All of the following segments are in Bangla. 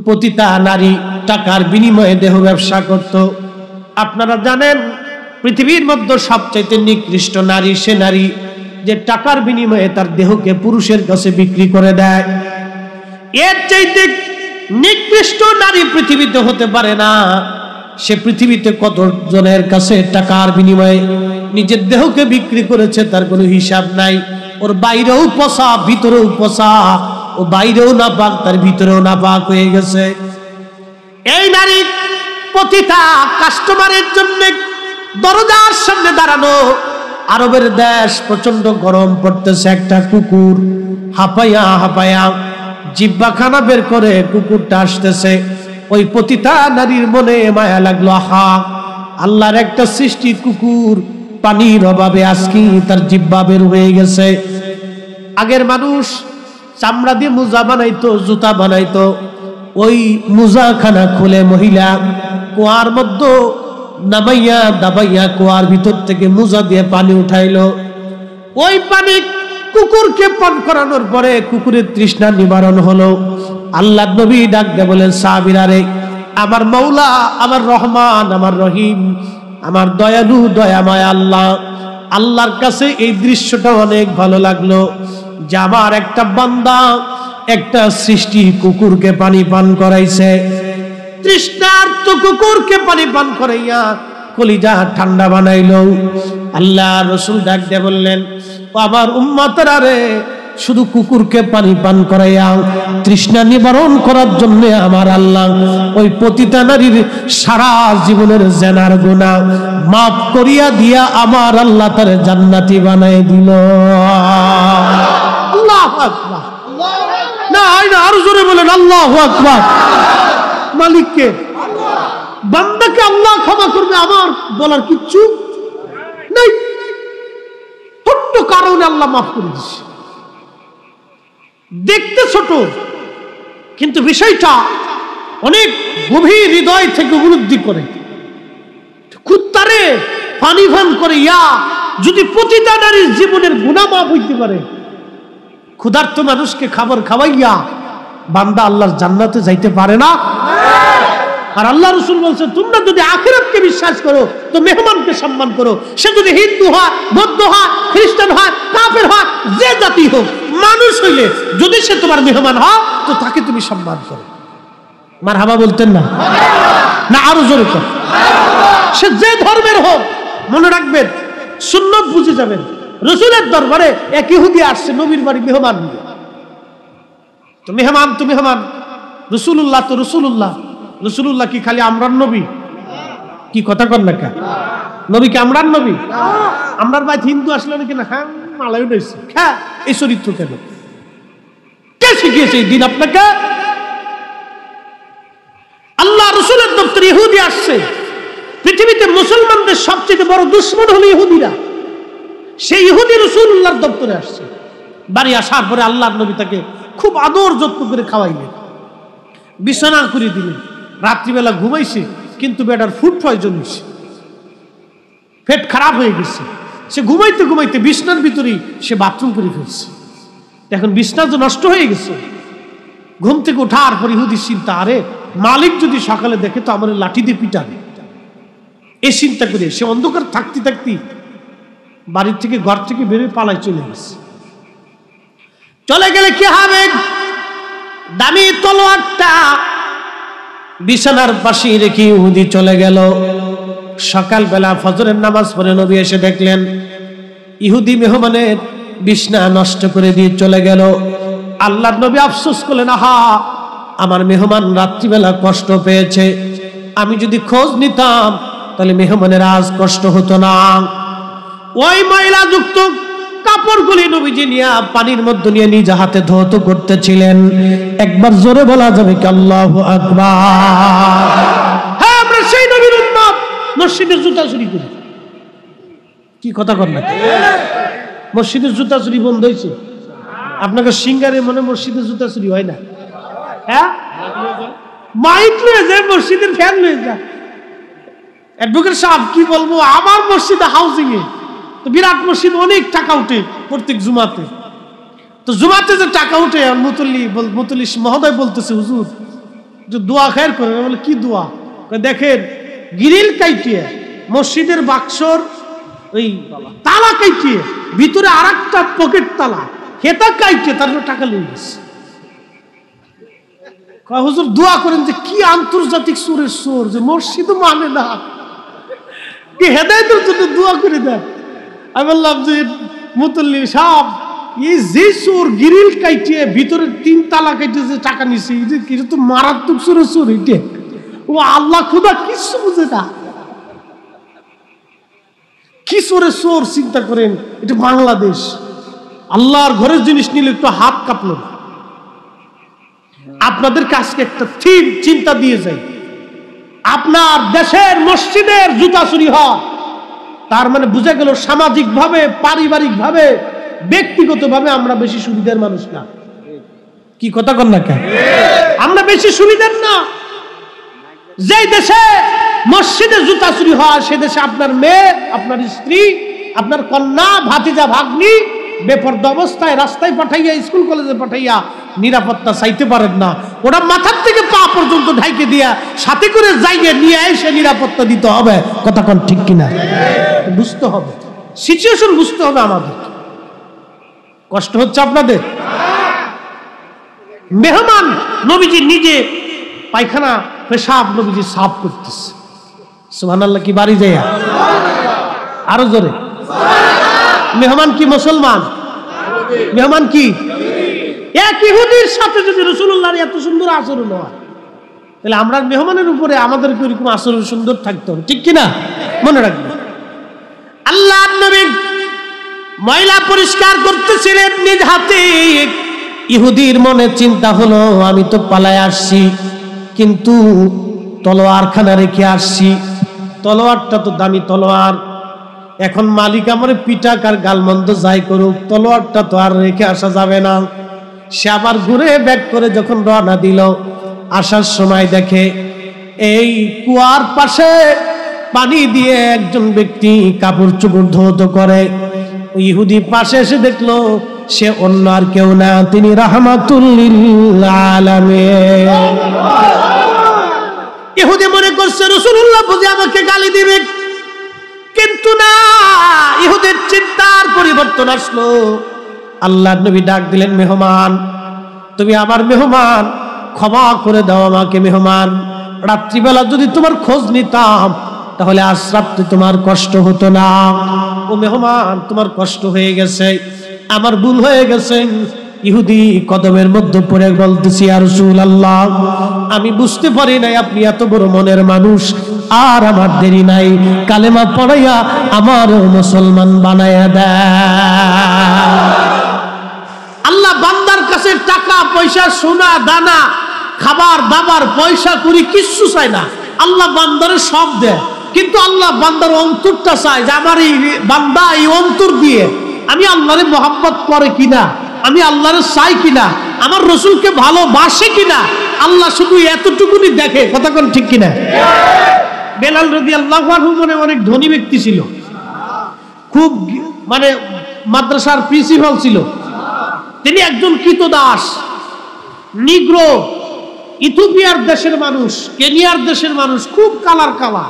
পতিতা নারী টাকার বিনিময়ে দেহ ব্যবসা করত। আপনারা জানেন পৃথিবীর মধ্যে সবচাইতে নিকৃষ্ট নারী সে নারী যে টাকার বিনিময়ে তার দেহকে পুরুষের কাছে বিক্রি করে দেয়। এর চাইতে নিকৃষ্ট নারী পৃথিবীতে হতে পারে না। সে পৃথিবীতে কত জনের কাছে টাকার বিনিময়ে নিজের দেহকে বিক্রি করেছে তার কোনো হিসাব নাই। ওর বাইরেও পচা ভিতরেও পচা, ও বাইরেও নাপাক তার ভিতরেও নাপাক হয়ে গেছে। এই নারী পতিতা কাস্টমারের জন্য দরজার সামনে দাঁড়ানো। আরবের দেশ প্রচন্ড গরম পড়তেছে, একটা কুকুর হাঁপাইয়া হাঁপাইয়া জিহ্বাখানা বের করে কুকুরটা আসতেছে। ওই পতিতা নারীর মনে মায়া লাগলো, আহা আল্লাহর একটা সৃষ্টি কুকুর পানির অভাবে আজকে তার জিহ্বা বের হয়ে গেছে। আগের মানুষ চামড়া দিয়ে মোজা বানাইতো, জুতা বানাইতো। ওই মোজাখানা খুলে মহিলা কুয়ার মধ্যে নামাইয়া দাবাইয়া কুয়ার ভিতর থেকে মোজা দিয়ে পানি উঠাইলো। ওই পানি কুকুরকে পান করানোর পরে কুকুরের তৃষ্ণা নিবারণ হলো। আল্লাহ নবী ডাক দিয়ে বলেন, সাহাবীরা রে, আমার মৌলা, আমার রহমান, আমার রহিম, আমার দয়ালু দয়াময় আল্লাহ, আল্লাহর কাছে এই দৃশ্যটা অনেক ভালো লাগলো যে আমার একটা বান্দা একটা সৃষ্টি কুকুরকে পানি পান করাইছে। তৃষ্ণার্ত কুকুরকে পানি পান করাইয়া কলিজা ঠান্ডা বানাইলো। আল্লাহ রসুল ডাক দিয়ে বললেন, আমার উম্মতরা রে, শুধু কুকুরকে পানি পান করাইয়া তৃষ্ণা নিবারণ করার জন্য আমার আল্লাহ ওই পতিতা নারীর সারা জীবনের জেনার গুনাহ মাফ করিয়া দিয়া আমার আল্লাহ তার জান্নাতি বানাই দিল। আল্লাহু আকবার। না আরো জোরে বলেন আল্লাহু আকবার। মালিককে বান্দাকে আল্লাহ ক্ষমা করবে, আমার বলার কিচ্ছু নাই। ছোট্ট কারণে আল্লাহ মাফ করে দিচ্ছে। দেখতে ছোট, কিন্তু বিষয়টা অনেক গভীর হৃদয় থেকে উপলব্ধি করে। কুত্তারে পানি পান করে ইয়া যদি প্রতিটা নারীর জীবনের গুনাহ মাফ হইতে পারে, ক্ষুধার্ত মানুষকে খাবার খাওয়াইয়া বান্দা আল্লাহর জান্নাতে যাইতে পারে না? আর আল্লাহ রাসূল বলছেন, তোমরা যদি আখিরাতকে বিশ্বাস করো তো মেহমানকে সম্মান করো। সে যদি হিন্দু হয়, বৌদ্ধ হয়, খ্রিস্টান হয়, কাফের হয়, যে জাতি হোক, মানুষ হইলে যদি সে তোমার মেহমান হয় তো তাকে তুমি সম্মান করো। মারহাবা বলতেন না? না আরো জোরে কর। সে যে ধর্মের হোক, মনে রাখবেন সুন্নাত বুঝে যাবেন। রাসূলের দরবারে এক ইহুদি আসছে নবীর বাড়ি মেহমান নিয়ে। তো মেহমান তো মেহমান, রাসূলুল্লাহ তো রাসূলুল্লাহ। রাসূলুল্লাহ কি খালি আমরান নবী? কি কথা কর না কা? নবী কি আমরান নবী? আমরার ভাই হিন্দু আসলে নাকি না? হ্যাঁ মালায়ু রয়েছে। হ্যাঁ, এই চরিত্র কেন? কে শিখিয়েছে এই দিন আপনাকে? আল্লাহ রাসূলের দপ্তরে ইহুদি আসছে। পৃথিবীতে মুসলমানদের সবচেয়ে বড় দুশমন হলো ইহুদিরা। সেই ইহুদি রাসূলুল্লাহর দপ্তরে আসছে। বাড়ি আসার পরে আল্লাহর নবী তাকে খুব আদর যত্ন করে খাওয়াইলেন, বিছানা করে দিলেন। রাত্রিবেলা ঘুমাইছে, কিন্তু বেটার ফুড পয়জন হয়েছে, পেট খারাপ হয়ে গেছে। সে ঘুমাইতে ঘুমাইতে বিছনার ভিতরেই সে বাথরুম করে ফেলছে। এখন বিছনা তো নষ্ট হয়ে গেছে। ঘুম থেকে ওঠার পর ইহুদি চিন্তা, আরে মালিক যদি সকালে দেখে তো আমার লাঠি দিয়ে পিটাবে। এই চিন্তা করে সে অন্ধকার থাকতে থাকতে বাড়ির থেকে ঘর থেকে বেরিয়ে পালায় চলে গেছে। চলে গেলে কি হবে? দামি তলোয়ারটা বিছানার পাশে রেখে ইহুদি চলে গেল। সকালবেলা ফজরের নামাজ পড়ে নবী এসে দেখলেন ইহুদি মেহমানের বিছনা নষ্ট করে দিয়ে চলে গেল। আল্লাহর নবী আফসোস করলেন, আহা আমার মেহমান রাত্রিবেলা কষ্ট পেয়েছে, আমি যদি খোঁজ নিতাম তাহলে মেহমানের আজ কষ্ট হতো না। ওই ময়লা যুক্ত কাপড়গুলি নবীজি নিয়ে পানির মধ্যে নিয়ে নিজ হাতে ধৌত করতেছিলেন। একবার জোরে বলা যাবে কি আল্লাহু আকবার? হ্যাঁ, আমরা সেই নবীর উম্মত। মসজিদের জুতা চুরি করি, কি কথা কর না? মসজিদের জুতা চুরি বন্ধ হয়েছে? আপনাকে সিঙ্গারে মনে মসজিদের জুতা চুরি হয় না? হ্যাঁ, মাইক লয়ে যায়, মসজিদের ফ্যান লয়ে যায়। অ্যাডভোকেট সাহেব কি বলবো, আমার মসজিদে হাউজিং এ তো বিরাট মসজিদ, অনেক টাকা উঠে প্রত্যেক জুমাতে। তো জুমাতে যে টাকা উঠে মুতল্লি মহোদয় বলতেছে, হুজুর যে দোয়া খায়ের করেন। বলে কি দোয়া? দেখেন গ্রিল কাইটিয়ে মসজিদের বাক্সর ওই তালা কাইটিয়ে ভিতরে আর একটা পকেট তালা হেতা কাইটিয়ে তার টাকা লিয়ে গেছে। হুজুর দোয়া করেন যে কি আন্তর্জাতিক সুরের সুর, যে মসজিদ মানে না, কি হেদায়েতের জন্য দোয়া করে দেন। আমি বললাম যে মুতল্লি সাহেব, এই যে সুর গ্রিল কাইটিয়ে ভিতরে 3 তালা কাইটিয়ে যে টাকা নিছে, এটা তো মারাত্মক সুরের সুর। এটা ও আল্লাহ খুদা কিছু বুঝে না, কি সুরের সুর চিন্তা করেন। এটা বাংলাদেশ, আল্লাহর ঘরের জিনিস নিলে একটু হাত কাঁপলো না। আপনাদের কাছে একটা থিম চিন্তা দিয়ে যাই, আপনার দেশের মসজিদের জুতা চুরি হয়, তার মানে বুঝা গেল সামাজিক ভাবে, পারিবারিক ভাবে, ব্যক্তিগত ভাবে আমরা বেশি সুবিধার মানুষ না। কি কথা কন না কেন? আমরা বেশি সুবিধার না। যে দেশে মসজিদে জুতা চুরি হয় সে দেশে আপনার মেয়ে, আপনার স্ত্রী, আপনার কন্যা, ভাতিজা, ভাগ্নি বেপরদা অবস্থায় রাস্তায় পাঠাইয়া, স্কুল কলেজে পাঠাইয়া নিরাপত্তা চাইতে পারেন না। ওরা মাথার থেকে পা পর্যন্ত ঢাইকে দিয়া সাথে করে যাইয়ে নিয়ে এসে নিরাপত্তা দিতে হবে। কথা কোন ঠিক কিনা? বুঝতে হবে, সিচুয়েশন বুঝতে হবে আমাদের। কষ্ট হচ্ছে আপনাদের? মেহমান নবীজি নিজে পায়খানা পেশাব নবীজি সাফ করতেছে। সুবহানাল্লাহ কি বাড়ি যায়? আরো জোরে। মেহমান কি মুসলমান? মেহমান কি? এক ইহুদির সাথে যদি রাসূলুল্লাহর এত সুন্দর আচরণ হয়, তাহলে আমরা মেহমানের উপরে আমাদের এরকম আচরণ সুন্দর থাকতে হবে, ঠিক কিনা? মনে রাখবেন, আল্লাহর নবী ময়লা পরিষ্কার করতেছিলেন নিজ হাতে। ইহুদির মনে চিন্তা হলো, আমি তো পালায় আসছি, কিন্তু তলোয়ারখানা রেখে আসছি, তলোয়ারটা তো দামি তলোয়ার। এখন মালিক আমারে পিটাক আর গালমন্দ যাই করুক, তলোয়ারটা তো আর রেখে আসা যাবে না। সে আবার ঘুরে ব্যাক করে যখন রওনা দিল, আসার সময় দেখে এই কুয়ার পাশে পানি দিয়ে একজন ব্যক্তি কাপড় চোপড় ধৌত করে। ইহুদি পাশে এসে দেখলো সে অন্য আর কেউ না, তিনি রাহমাতুল লিল আলামিন। ইহুদি মনে করছে রাসূলুল্লাহ বুঝি আমাকে গালি দিবে, কিন্তু না, ইহুদের চিন্তার পরিবর্তন আসলো। আল্লাহর নবী ডাক দিলেন, মেহমান, তুমি আমার মেহমান, ক্ষমা করে দাও আমাকে মেহমান। রাত্রিবেলা যদি তোমার খোঁজ নিতাম তাহলে আজ রাত্রে তোমার কষ্ট হতো না। ও মেহমান, তোমার কষ্ট হয়ে গেছে, আমার ভুল হয়ে গেছে। ইহুদি কদমের মধ্যে পড়ে বলতেছি, ইয়া রাসূলুল্লাহ, আমি বুঝতে পারি নাই আপনি এত বড় মনের মানুষ, আর আমার দেরি নাই, কালেমা পড়াইয়া আমার মুসলমান বানায়া দেয়। আল্লাহ বান্দার কাছে টাকা পয়সা, সোনা দানা, খাবার দাবার, পয়সা করি কিচ্ছু চাই না। আল্লাহ বান্দারে সব দেয়, কিন্তু আল্লাহ বান্দার অন্তরটা চায় যে আমার এই বান্দা এই অন্তর দিয়ে আমি আল্লাহরে মহব্বত করে কিনা, আমি আল্লাহরে চাই কিনা, আমার রসুলকে ভালোবাসে কিনা। আল্লাহ শুধু এতটুকুনি দেখে। কথা কোন ঠিক কিনা? বেলাল রাদিয়াল্লাহু আনহু মনে অনেক ধনী ব্যক্তি ছিল, খুব মানে মাদ্রাসার প্রিন্সিপাল ছিল। তিনি একজন কৃতদাস, নিগ্রো, ইথিওপিয়ার দেশের মানুষ, কেনিয়ার দেশের মানুষ, খুব কালার কালা,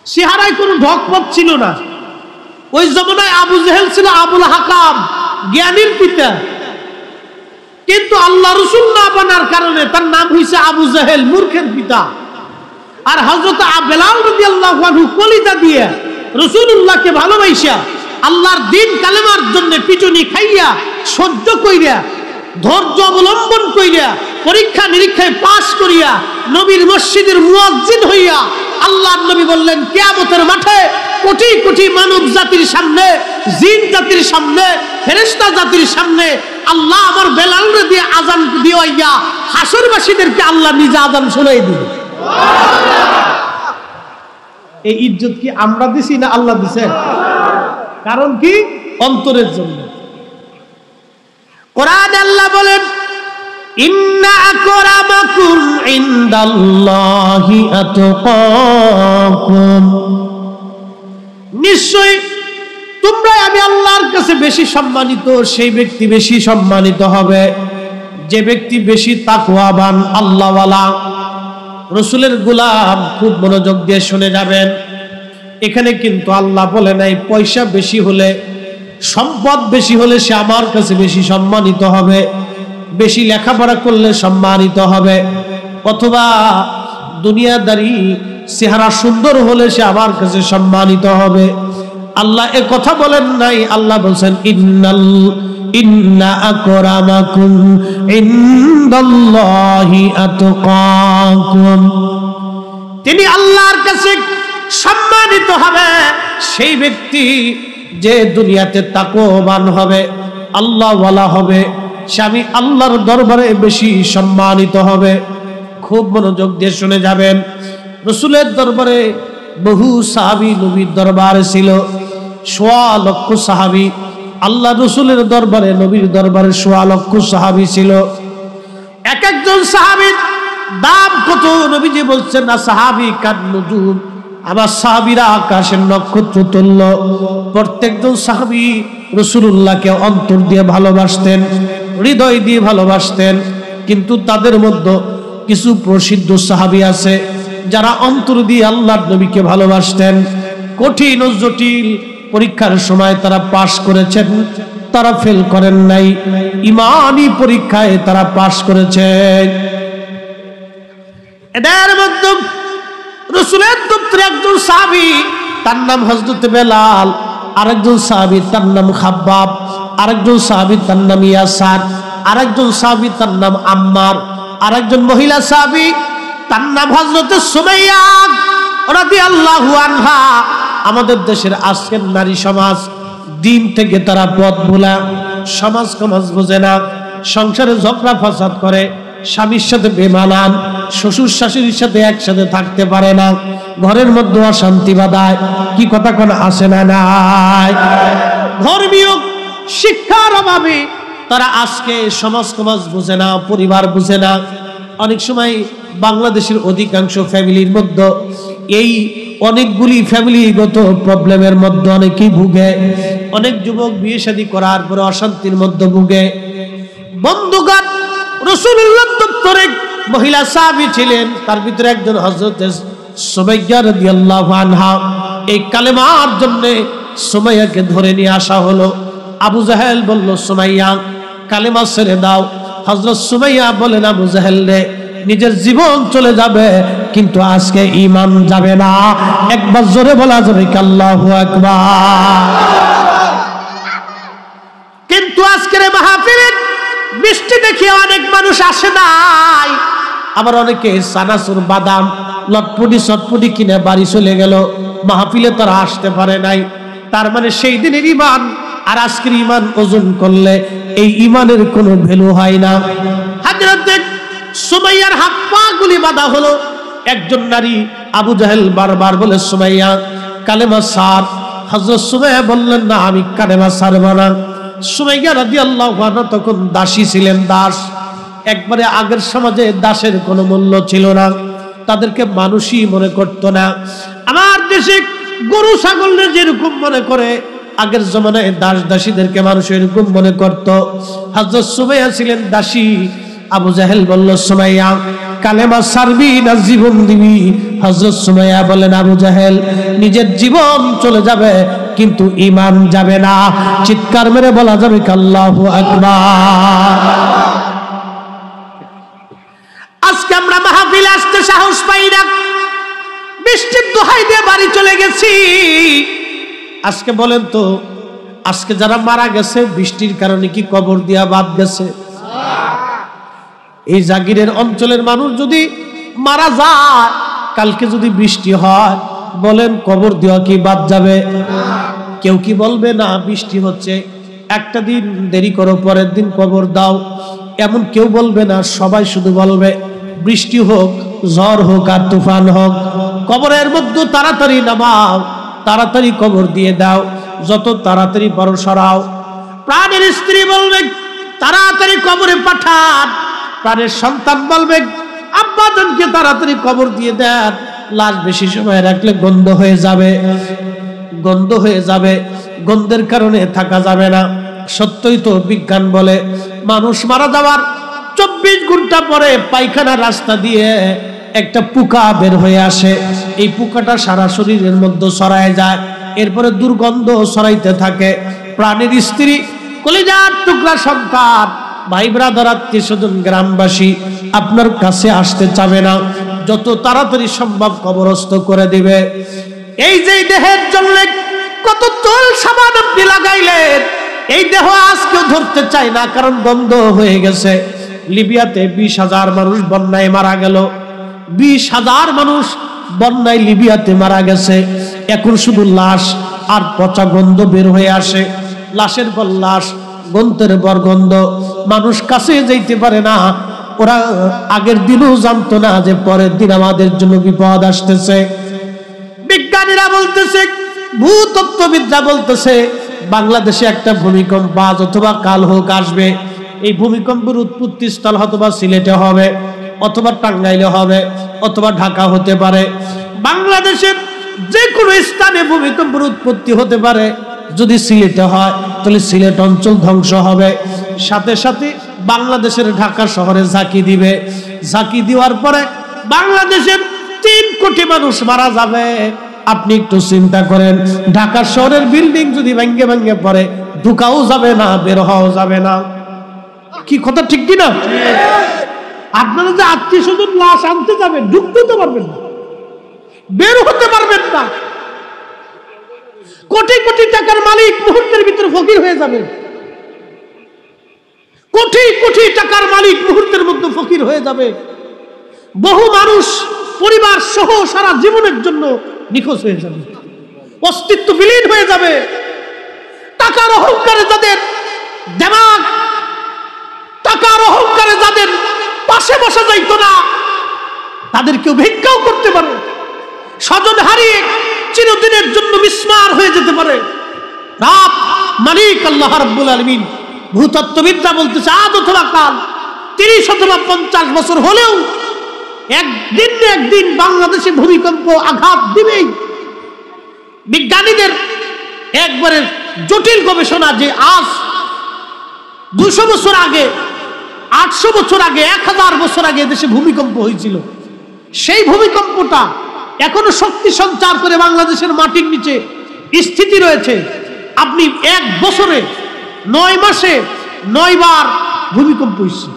চেহারায় কোনো ঢকপক ছিল না। ওই জমানায় আবু জেহেল ছিল আবুল হাকাম, জ্ঞানীর পিতা, কিন্তু আল্লাহ রসুল না বানার কারণে তার নাম হয়েছে আবু জেহেল, মূর্খের পিতা। আর হযরত বেলাল রাদিয়াল্লাহু আনহু কলিজা দিয়ে রাসূলুল্লাহকে ভালোবাসা, আল্লাহর দ্বীন কালেমার জন্য পিটুনি খাইয়া, সহ্য কইরা, ধৈর্য অবলম্বন কইরা, পরীক্ষা নিরীক্ষায় পাশ করিয়া, নবীর মসজিদের মুয়াজ্জিন হইয়া, আল্লাহর নবী বললেন কিয়ামতের মাঠে কোটি কোটি মানব জাতির সামনে, জিন জাতির সামনে, ফেরেশতা জাতির সামনে আল্লাহ আমার বেলালরে দিয়ে আযান দিওয়াইয়া হাসরবাসীদেরকে আল্লাহ নিজে আযান শোনাই দিবে। এই ইজ্জত কি আমরা দিছি না আল্লাহ দিছেন? কারণ কি? অন্তরের জন্য। কোরআন আল্লাহ বলেন, ইন্না আকরামাকুম ইনদাল্লাহি আতকাকুম, নিশ্চয় তোমরা আমি আল্লাহর কাছে বেশি সম্মানিত, সেই ব্যক্তি বেশি সম্মানিত হবে যে ব্যক্তি বেশি তাকওয়াবান আল্লাহওয়ালা রাসূলের গোলাম, খুব মনোযোগ দিয়ে শুনে যাবেন। এখানে কিন্তু আল্লাহ বলে নাই পয়সা বেশি হলে, সম্পদ বেশি হলে সে আমার কাছে বেশি সম্মানিত হবে, বেশি লেখাপড়া করলে সম্মানিত হবে, অথবা দুনিয়াদারি চেহারা সুন্দর হলে সে আমার কাছে সম্মানিত হবে। আল্লাহ এ কথা বলেন নাই। আল্লাহ বলছেন ইন্না আকরামাকুম ইনদাল্লাহি আতকাকুম। তিনি আল্লাহর কাছে সম্মানিত হবে সেই ব্যক্তি যে দুনিয়াতে তাকওয়াবান হবে, আল্লাহওয়ালা হবে, সে আমি আল্লাহর দরবারে বেশি সম্মানিত হবে। খুব মনোযোগ দিয়ে শুনে যাবেন। রাসূলের দরবারে বহু সাহাবী নবীর দরবারে ছিল, ১.৫ লক্ষ সাহাবী। আল্লাহ রাসূলের দরবারে, নবীর দরবারে ১.৫ লক্ষ সাহাবী ছিল। এক একজন সাহাবীর দাম কত নবীজি বলছেন না, সাহাবী কান্নুজুম, আমার সাহাবীরা আকাশের নক্ষত্র তুল্য। প্রত্যেকজন সাহাবী রাসূলুল্লাহকে অন্তর দিয়ে ভালোবাসতেন, হৃদয় দিয়ে ভালোবাসতেন। কিন্তু তাদের মধ্যে কিছু প্রসিদ্ধ সাহাবী আছে যারা অন্তর দিয়ে আল্লাহর নবীকে ভালোবাসতেন। কঠিন ও জটিল পরীক্ষার সময় তারা পাশ করেছেন, তারা ফেল করেন নাই। ঈমানি পরীক্ষায় তারা পাশ করেছেন। এদের মধ্যে রাসূলের দপ্তরে একজন সাহাবী, তার নাম হযরত বেলাল, আরেকজন সাহাবী তার নাম খাব্বাব, আরেকজন সাহাবী তার নাম ইয়াসার, আরেকজন সাহাবী তার নাম আম্মার, আরেকজন মহিলা সাহাবী তার নাম হযরত সুমাইয়া রাদিয়াল্লাহু আনহা। আমাদের দেশের আজকের নারী সমাজ দিন থেকে তারা পথ ভোলা, সমাজ সমাজ বোঝে না, সংসারে ঝগড়া ফাসাদ করে, স্বামীর সাথে বেমানান, শ্বশুর শাশুড়ির সাথে একসাথে থাকতে পারে না, ঘরের মধ্যে অশান্তি বাঁধায়। কি কথা কোন আসে না? নাই। ধর্মীয় শিক্ষার অভাবে তারা আজকে সমাজ সমাজ বুঝে না, পরিবার বুঝে না। অনেক সময় বাংলাদেশের অধিকাংশ ফ্যামিলির মধ্যে এই অনেকগুলি ফ্যামিলিগত প্রবলেমের মধ্যে অনেকেই ভুগে। অনেক যুবক বিয়ে শাদী করার পরে অশান্তির মধ্যে ভুগে। বন্ধুগণ, রাসূলুল্লাহর দপ্তরে মহিলা সাহাবী ছিলেন, তার ভিতরে একজন হযরত সুমাইয়া রাদিয়াল্লাহু আনহা। এই কালেমার জন্য সুমাইয়াকে ধরে নিয়ে আসা হলো। আবু জাহেল বলল, সুমাইয়া কালেমা ছেড়ে দাও। হযরত সুমাইয়া বলেন, আবু জাহেল রে, নিজের জীবন চলে যাবে কিন্তু আজকে ঈমান যাবে না। একবার জোরে বলা যাবে কি আল্লাহু আকবার? কিন্তু আজকের মাহফিলের বৃষ্টি দেখে অনেক মানুষ আসে নাই। আবার অনেকে চানাচুর বাদাম লটপটি চটপটি কিনে বাড়ি চলে গেল, মাহফিলে তারা আসতে পারে নাই। তার মানে সেই দিনের ঈমান আর আজকের ঈমান ওজন করলে এই ঈমানের কোনো ভ্যালু হয় না। হযরত সুমাইয়ার হাত পা গুলি বাঁধা হলো। একজন নারী, আবু জাহেল বারবার বলে, সুমাইয়া কালেমা ছাড়। হযরত সুমাইয়া বললেন, না, আমি কালেমা ছাড়ব না। সুমাইয়া রাদিয়াল্লাহু আনহা তখন দাসী ছিলেন, দাস। একবারে আগের সমাজে দাসের কোনো মূল্য ছিল না, তাদেরকে মানুষই মনে করত না। আমার দেশে গরু ছাগলকে যেরকম মনে করে, আগের জমানায় দাস দাসীদেরকে মানুষ এরকম মনে করত। হযরত সুমাইয়া ছিলেন দাসী। আবু জাহেল বলল, সুমাইয়া কালেমা ছাড়বি না জীবন দিবি? হযরত সুমাইয়া বলেন, আবু জাহেল নিজের জীবন চলে যাবে কিন্তু ঈমান যাবে না। চিৎকার মেরে বলা যাবে কি আল্লাহু আকবার? আজকে আমরা মাহফিলে আসতে সাহস পাই না, বৃষ্টির দোহাই দিয়ে বাড়ি চলে গেছি। আজকে বলেন তো, আজকে যারা মারা গেছে বৃষ্টির কারণে কি কবর দিয়া বাদ গেছে? এই জাগিরের অঞ্চলের মানুষ যদি মারা যায়, কালকে যদি বৃষ্টি হয়, বলেন কবর দেওয়া কি বাদ যাবে? কেউ কি বলবে না বৃষ্টি হচ্ছে, একটা দিন দেরি করো, পরের দিন কবর দাও? এমন কেউ বলবে না। সবাই শুধু বলবে বৃষ্টি হোক, ঝড় হোক আর তুফান হোক, কবরের মধ্যে তাড়াতাড়ি নামাও, তাড়াতাড়ি কবর দিয়ে দাও, যত তাড়াতাড়ি পারো সরাও। প্রাণের স্ত্রী বলবে তাড়াতাড়ি কবরে পাঠান। প্রাণের সন্তান বলবে আব্বা জানকে তাড়াতাড়ি কবর দিয়ে দেন, লাশ বেশি সময় রাখলে গন্ধ হয়ে যাবে, গন্ধ হয়ে যাবে, গন্ধের কারণে থাকা যাবে না। সত্যই তো বিজ্ঞান বলে মানুষ মারা যাওয়ার 24 ঘন্টা পরে পায়খানা রাস্তা দিয়ে একটা পোকা বের হয়ে আসে। এই পোকাটা সারা শরীরের মধ্যে ছড়ায় যায়, এরপরে দুর্গন্ধ ছড়াইতে থাকে। প্রাণের স্ত্রী, কলিজার টুকরা সন্তান, ভাই ব্রাদার, আত্মীয় স্বজন, গ্রামবাসী আপনার কাছে আসতে চাবে না, যত তাড়াতাড়ি সম্ভব কবরস্থ করে দিবে। এই যে দেহের জন্য কত তল সাবান আপনি লাগাইলেন, এই দেহ আজকেও ধরতে চায় না, কারণ বন্ধ হয়ে গেছে। লিবিয়াতে 20,000 মানুষ বন্যায় মারা গেল, 20,000 মানুষ বন্যায় লিবিয়াতে মারা গেছে। এখন শুধু লাশ আর পচা গন্ধ বের হয়ে আসে, লাশের পর লাশ, গন্ধের পর গন্ধ, মানুষ কাছে যাইতে পারে না। ওরা আগের দিনও জানতো না যে পরের দিন আমাদের জন্য বিপদ আসতেছে। বিজ্ঞানীরা বলতেছে, ভূতত্ত্ববিদরা বলতেছে, বাংলাদেশে একটা ভূমিকম্প আজ অথবা কাল হোক আসবে। এই ভূমিকম্পের উৎপত্তি স্থল অথবা সিলেটে হবে, অথবা টাঙ্গাইলে হবে, অথবা ঢাকা হতে পারে। বাংলাদেশের যে কোনো স্থানে ভূমিকম্পের উৎপত্তি হতে পারে। যদি সিলেটে হয় তাহলে সিলেট অঞ্চল ধ্বংস হবে, সাথে সাথে বাংলাদেশের ঢাকা শহরে ঝাঁকি দিবে। ঝাঁকি দেওয়ার পরে বাংলাদেশের 3 কোটি মানুষ মারা যাবে। আপনি একটু চিন্তা করেন, ঢাকা শহরের বিল্ডিং যদি ভেঙে ভেঙে পড়ে, ঢুকাও যাবে না, বের হওয়াও যাবে না। কি কথা ঠিক কিনা? আপনারা যে আত্মীয় স্বজন লাশ আনতে যাবেন, ঢুকতে তো পারবেন না, বের হতে পারবেন না। কোটি কোটি টাকার মালিক মুহূর্তের ভিতরে ফকির হয়ে যাবে। কোটি কোটি টাকার মালিক মুহূর্তের মধ্যে ফকির হয়ে যাবে। বহু মানুষ পরিবার সহ সারা জীবনের জন্য নিখোঁজ হয়ে যাবে, অস্তিত্ব বিলীন হয়ে যাবে। টাকার অহংকারে যাদের দেমাগ, টাকার অহংকারে যাদের পাশে বসা যাইতো না, তাদের কেউ ভিক্ষাও করতে পারে। স্বজন হারিয়ে চিরদিনের জন্য বিস্মার হয়ে যেতে পারে। রাত মালিক আল্লাহ রাব্বুল আলামিন। ভূতত্ত্ববিদরা বলতেছে, আজ অথবা কাল 30 অথবা 50 বছর হলেও একদিন না একদিন বাংলাদেশে ভূমিকম্প আঘাত দিবেই। বিজ্ঞানীদের একবারে জটিল গবেষণা যে আজ 200 বছর আগে, 800 বছর আগে, 1000 বছর আগে দেশে ভূমিকম্প হয়েছিল। সেই ভূমিকম্পটা এখনো শক্তি সঞ্চার করে বাংলাদেশের মাটির নিচে স্থিতি রয়েছে। আপনি 1 বছরে 9 মাসে 9 বার ভূমিকম্প হয়েছে,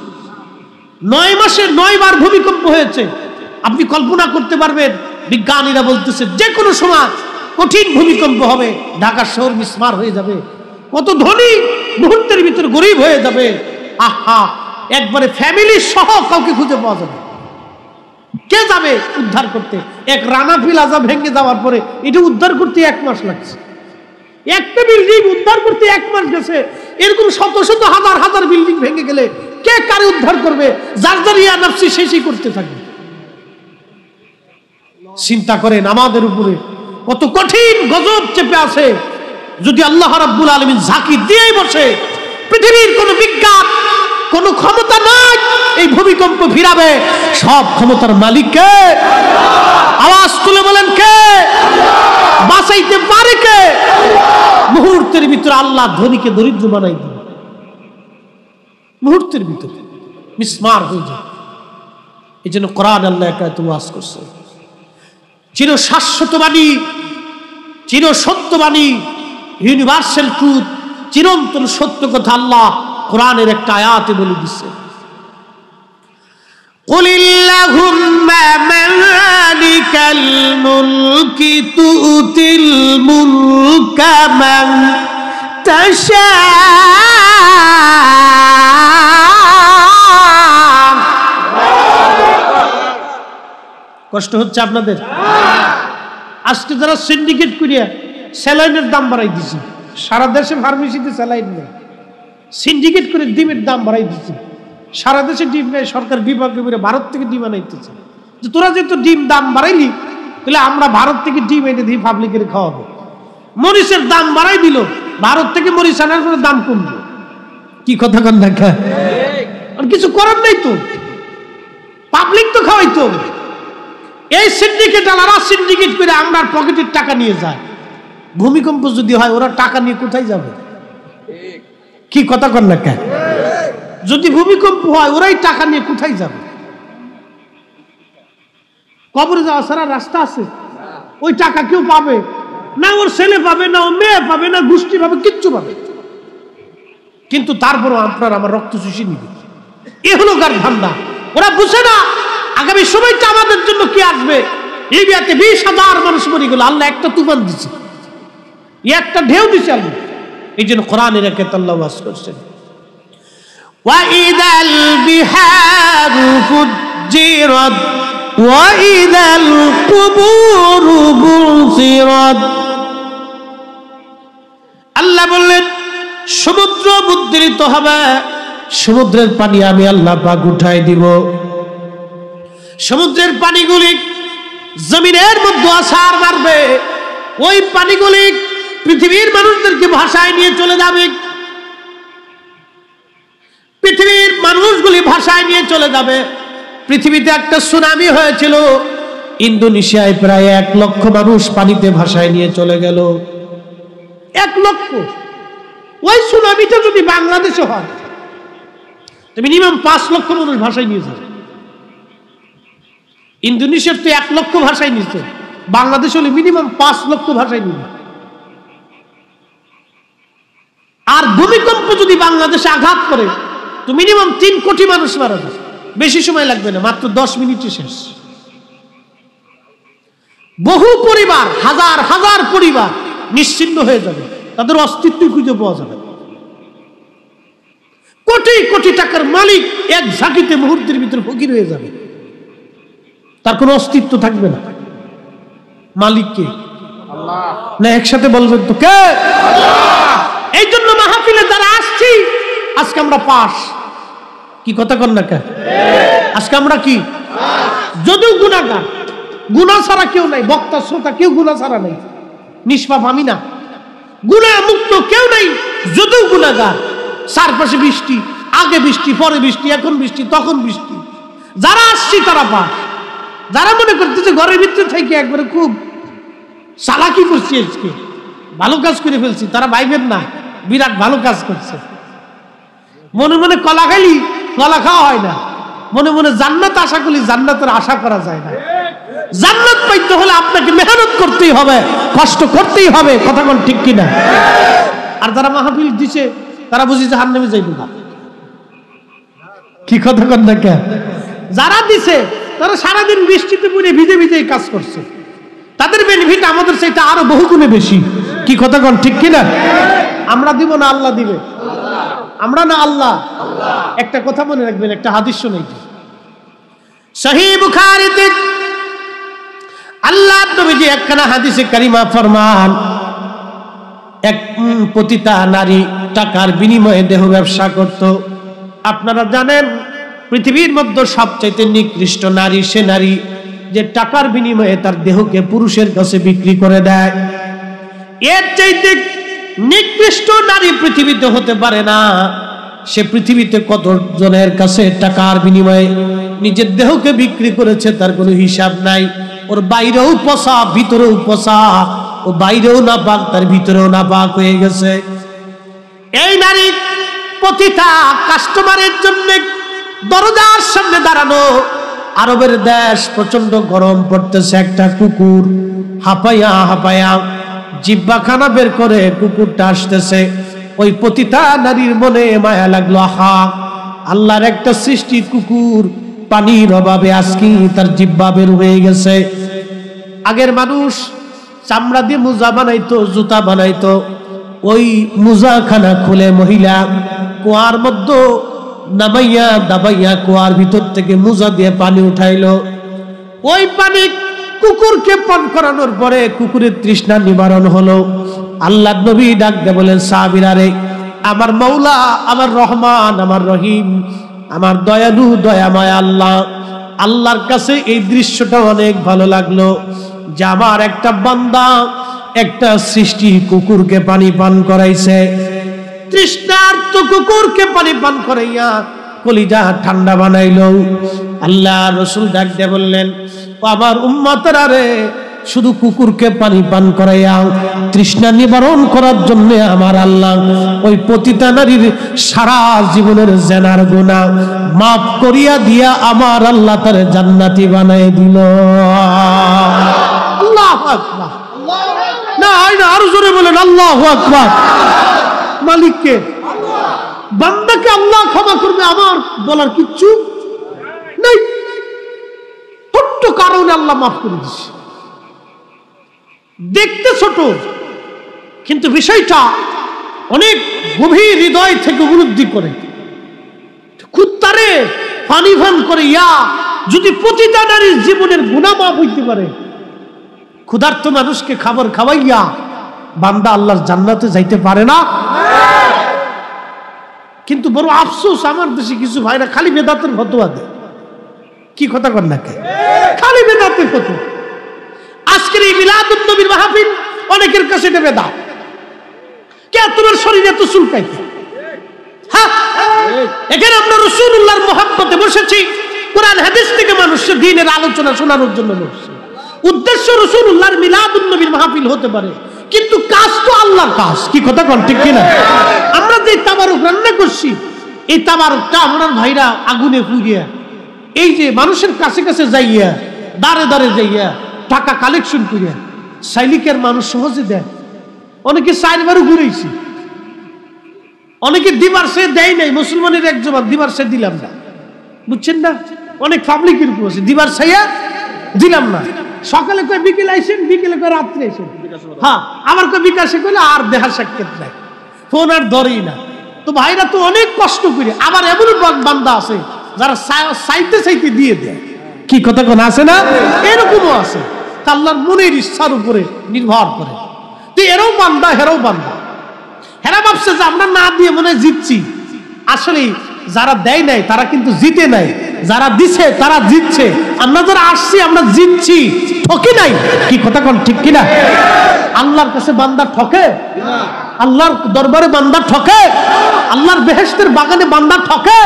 9 মাসে 9 বার ভূমিকম্প হয়েছে। আপনি কল্পনা করতে পারবেন? বিজ্ঞানীরা বলতেছে যে কোনো সময় কঠিন ভূমিকম্প হবে, ঢাকা শহর মিসমার হয়ে যাবে। কত ধনী মুহূর্তের ভিতর গরিব হয়ে যাবে। আহা, একবারে ফ্যামিলি সহ কাউকে খুঁজে পাওয়া যাবে। কে যাবে উদ্ধার করতে? এক রানা প্লাজা ভেঙে যাওয়ার পরে এটা উদ্ধার করতে 1 মাস লাগছে। একটা বিল্ডিং উদ্ধার করতে 1 মাস গেছে। এরকম শত শত হাজার হাজার বিল্ডিং ভেঙে গেলে কে কারে উদ্ধার করবে? যার যার ইয়া নফসি শেষই করতে থাকবে। চিন্তা করেন আমাদের উপরে কত কঠিন গজব চেপে আছে। যদি আল্লাহ রাব্বুল আলামিন ঝাঁকি দিয়েই বসে, পৃথিবীর কোন বিজ্ঞান, কোন ক্ষমতা নাই এই ভূমিকম্প ফিরাবে। সব ক্ষমতার মালিক কে? আওয়াজ তুলে বলেন কে? বাঁচাইতে পারে কে? মুহূর্তের ভিতরে আল্লাহ ধনীকে দরিদ্র বানাই দিবে, মুহূর্তের ভিতরে মিসমার হয়ে যায়। এই জন্য কোরআন আল্লাহ এত ওয়াজ করছে, চির শাশ্বত বাণী, চির সত্য বাণী, ইউনিভার্সাল ট্রুথ, চিরন্তন সত্য কথা আল্লাহ কোরআনের একটা আয়াতে বলে দিচ্ছে। কুলিল্লাহুম্মা মালিকাল মুলকি তুতিল মুলকা মান তাশা। কষ্ট হচ্ছে আপনাদের? আজকে যারা সিন্ডিকেট করিয়া স্যালাইনের দাম বাড়াই দিচ্ছে, সারা দেশে ফার্মেসিতে স্যালাইন নেই, সিন্ডিকেট করে ডিমের দাম বাড়াই দিচ্ছে। সারা দেশে ডিম নেই, সরকার বিভাগে করে ভারত থেকে ডিম আনাইতেছে। যে তোরা যেহেতু ডিম দাম বাড়াইলি, তাহলে আমরা ভারত থেকে ডিম এনে দিই, পাবলিকের খাওয়াবো। মরিচের দাম বাড়াই দিল, ভারত থেকে মরিচ আনার পরে দাম কমলো। কি কথা কন দেখা, আর কিছু করার নাই তো, পাবলিক তো খাওয়াইতো। এই সিন্ডিকেট আলারা সিন্ডিকেট করে আমরা পকেটের টাকা নিয়ে যায়। ভূমিকম্প যদি হয় ওরা টাকা নিয়ে কোথায় যাবে? কি কথা কন না? যদি ভূমিকম্প হয় ওরাই টাকা নিয়ে কোথায় যাবে? কবরে যাওয়া ছাড়া রাস্তা আছে? ওই টাকা কেউ পাবে না, ওর ছেলে পাবে না, ওর মেয়ে পাবে না, গোষ্ঠী পাবে, কিচ্ছু পাবে। কিন্তু তারপরও আপনার আমার রক্ত চুষে নিবে, এ হলো গার ধান্দা। ওরা বুঝে না আগামী সময়টা আমাদের জন্য কি আসবে। লিবিয়াতে 20,000 মানুষ মরে গেল, আল্লাহ একটা তুফান দিচ্ছে, একটা ঢেউ দিচ্ছে আল্লাহ। এই জন্য কোরআনের একে আল্লাহ ওয়াজ করছেন, ওয়াইদাল বিহারু ফুজ্জিরাত ওয়াইদাল কুবুরু বুসিরাত। আল্লাহ বললেন সমুদ্র মুদ্রিত হবে, সমুদ্রের পানি আমি আল্লাহ পাক উঠাই দিব। সমুদ্রের পানিগুলি জমিনের মধ্যে আছাড় মারবে, ওই পানিগুলি পৃথিবীর মানুষদেরকে ভাষায় নিয়ে চলে যাবে। পৃথিবীর মানুষগুলি ভাষায় নিয়ে চলে যাবে। পৃথিবীতে একটা সুনামি হয়েছিল, ইন্দোনেশিয়ায় প্রায় 1 লক্ষ মানুষ পানিতে ভাষায় নিয়ে চলে গেল। 1 লক্ষ। ওই সুনামিটা যদি বাংলাদেশে হয় মিনিমাম 5 লক্ষ মানুষ ভাষায় নিয়ে যাবে। ইন্দোনেশিয়ার তো 1 লক্ষ ভাষায় নিয়েছে, বাংলাদেশ হলে মিনিমাম 5 লক্ষ ভাষায় নিবে। আর ভূমিকম্প যদি বাংলাদেশে আঘাত করে তো মিনিমাম 3 কোটি মানুষ মারা যাবে। বেশি সময় লাগবে না, মাত্র 10 মিনিটে শেষ। বহু পরিবার, হাজার হাজার পরিবার নিশ্চিহ্ন হয়ে যাবে, তাদের অস্তিত্ব খুঁজে পাওয়া যাবে। কোটি কোটি টাকার মালিক এক ঝাঁকিতে মুহূর্তের ভিতরে ফকির হয়ে যাবে, তার কোনো অস্তিত্ব থাকবে না। মালিক কে? আল্লাহ। না একসাথে বলবেন তো কে? আল্লাহ। এই জন্য মাহফিলে যারা আসছি আজকে আমরা পাস, কি কথা কন না কে? আজকে আমরা কি যদিও গুনাহগার, গুনাহ ছাড়া কেউ নাই, বক্তা শ্রোতা কেউ গুনাহ ছাড়া নাই, নিষ্পাপ আমি না, গুনাহ মুক্ত কেউ নাই, যদিও গুনাহগার। চারপাশে বৃষ্টি, আগে বৃষ্টি, পরে বৃষ্টি, এখন বৃষ্টি, তখন বৃষ্টি। যারা আসছি তারা পাস। যারা মনে করতেছে ঘরের ভিতরে থেকে একবারে খুব চালাকি করছি, আজকে ভালো কাজ করে ফেলছি, তারা ভাইবেন না বিরাট ভালো কাজ করছে। মনে মনে কলা খাইলি কলা খাওয়া হয় না, মনে মনে জান্নাত আশা করলি জান্নাতের আশা করা যায় না। জান্নাত পাইতে হলে আপনাকে মেহনত করতেই হবে, কষ্ট করতেই হবে, কথা কোন ঠিক কিনা? আর যারা মাহফিল দিছে তারা বুঝি জাহান্নামে যাইব না, কি কথা কোন না কে? যারা দিছে তারা সারাদিন বৃষ্টিতে পুড়ে ভিজে ভিজে কাজ করছে, তাদের বেনিফিট আমাদের সেটা আরো বহু গুণে বেশি, কি কথা কোন ঠিক কিনা? আমরা দিব না আল্লাহ দিবে? আমরা না আল্লাহ? একটা কথা মনে রাখবেন, একটা হাদিস শুনেই, সহিহ বুখারীতে আল্লাহর নবীজি একখানা হাদিসে কারিমা ফরমান, এক পতিতা নারী টাকার বিনিময়ে দেহ ব্যবসা করত। আপনারা জানেন পৃথিবীর মধ্যে সবচাইতে নিকৃষ্ট নারী সে নারী যে টাকার বিনিময়ে তার দেহকে পুরুষের কাছে বিক্রি করে দেয়। এর চাইতে নিকৃষ্ট নারী পৃথিবীতে হতে পারে না। সে পৃথিবীতে কত জনের কাছে টাকার বিনিময়ে নিজের দেহকে বিক্রি করেছে তার কোনো হিসাব নাই। ওর বাইরেও পচা, ভিতরেও পচা, ও বাইরেও না পাক, তার ভিতরেও না পাক হয়ে গেছে। এই নারী পতিতা কাস্টমারের জন্য দরজার সামনে দাঁড়ানো। আরবের দেশ, প্রচন্ড গরম পড়তেছে, একটা কুকুর হাঁপাইয়া হাঁপাইয়া জিহ্বাখানা বের করে কুকুরটা আসতেছে। ওই পতিতা নারীর মনে মায়া লাগলো, আহা আল্লাহর একটা সৃষ্টি কুকুর, পানির অভাবে আজকে তার জিহ্বা বের হয়ে গেছে। আগের মানুষ চামড়া দিয়ে মোজা বানাইতো, জুতা বানাইতো, ওই মোজাখানা খুলে মহিলা কুয়ার মধ্যে নামাইয়া দাবাইয়া কুয়ার ভিতর থেকে মোজা দিয়ে পানি উঠাইলো। ওই পানি কুকুরকে পান করানোর পরে কুকুরের তৃষ্ণা নিবারণ হলো। আল্লাহ নবী ডাক দিয়ে বলেন, সাহাবীরা রে, আমার মৌলা, আমার রহমান, আমার রহিম, আমার দয়ালু দয়াময় আল্লাহ, আল্লাহর কাছে এই দৃশ্যটা অনেক ভালো লাগলো যে আমার একটা বান্দা, একটা সৃষ্টি কুকুরকে পানি পান করাইছে। তৃষ্ণার্ত কুকুরকে পানি পান করাইয়া কলিজা ঠান্ডা বানাইলো। আল্লাহ রসুল ডাক দিয়ে বললেন, আমার উম্মতরা রে, শুধু কুকুরকে পানি পান করাইয়া তৃষ্ণা নিবারণ করার জন্য আমার আল্লাহ ওই পতিতা নারীর সারা জীবনের জেনার গুনাহ মাফ করিয়া দিয়া আমার আল্লাহ তার জান্নাতি বানাই দিল। আল্লাহু আকবার। না আরো জোরে বলেন আল্লাহু আকবার। মালিককে বান্দাকে আল্লাহ ক্ষমা করবে আমার বলার কিচ্ছু নাই। ছোট্ট কারণে আল্লাহ মাফ করে দিচ্ছে। দেখতে ছোট কিন্তু বিষয়টা অনেক গভীর হৃদয় থেকে উপলব্ধি করে। কুত্তারে পানি পান করে ইয়া যদি প্রতিটা নারীর জীবনের গুনাহ মাফ হইতে পারে, ক্ষুধার্ত মানুষকে খাবার খাওয়াইয়া বান্দা আল্লাহর জান্নাতে যাইতে পারে না। কিন্তু বড় আফসোস আমার দেশে কিছু ভাইরা খালি বেদাতের ফতোয়া দেয়। কি কথা কর না কে? খালি বেদাতের ফতোয়া। আজকের এই মিলাদুন নবীর মাহফিল অনেকের কাছে এটা বেদাত। কে তোমার শরীরে তো চুলকাই? হ্যাঁ, এখানে আমরা রাসূলুল্লাহর মহব্বতে বসেছি, কোরআন হাদিস থেকে মানুষের দ্বীনের আলোচনা শোনানোর জন্য বসছি। উদ্দেশ্য রাসূলুল্লাহর মিলাদুন নবীর মাহফিল হতে পারে, কিন্তু কাজ তো আল্লাহর কাজ। কি কথা কন ঠিক কিনা? আমরা যে তাবারুক রান্না করছি, এই তাবারুকটা আমরা ভাইরা আগুনে পুড়িয়া এই যে মানুষের কাছে কাছে যাইয়া দাঁড়ে দাঁড়ে যাইয়া টাকা কালেকশন করিয়া সাইলিকের মানুষ সহজে দেয়। অনেকে চারবারও ঘুরেছি, অনেকে দিবার সে দেয় নাই। মুসলমানের এক জবাব, দিবার সে দিলাম না। বুঝছেন না? অনেক পাবলিক এরকম আছে, দিবার সাইয়া দিলাম না। সকালে কয় বিকেলে আইসেন, বিকেলে কয় রাত্রে আইসেন। হ্যাঁ, আমার কয় বিকাশে কইলে আর দেখা সাক্ষাৎ নাই, ফোন আর ধরেই না। তো ভাইরা তো অনেক কষ্ট করে। আবার এমন বান্দা আছে যারা চাইতে চাইতে দিয়ে দেয়। কি কথা কোন আছে না? এরকমও আছে, আল্লাহর মনের ইচ্ছার উপরে নির্ভর করে। তো এরাও বান্দা, হেরাও বান্দা। হেরা ভাবছে যে আমরা না দিয়ে মনে জিতছি। আসলে যারা দেয় নাই তারা কিন্তু জিতে নাই, যারা দিছে তারা জিতছে। আমরা যারা আসছি আমরা জিতছি, ঠকি নাই। কি কথা কোন ঠিক কিনা? আল্লাহর কাছে বান্দা ঠকে? আল্লাহর দরবারে বান্দা ঠকে? আল্লাহর বেহেশতের বাগানে বান্দা ঠকে?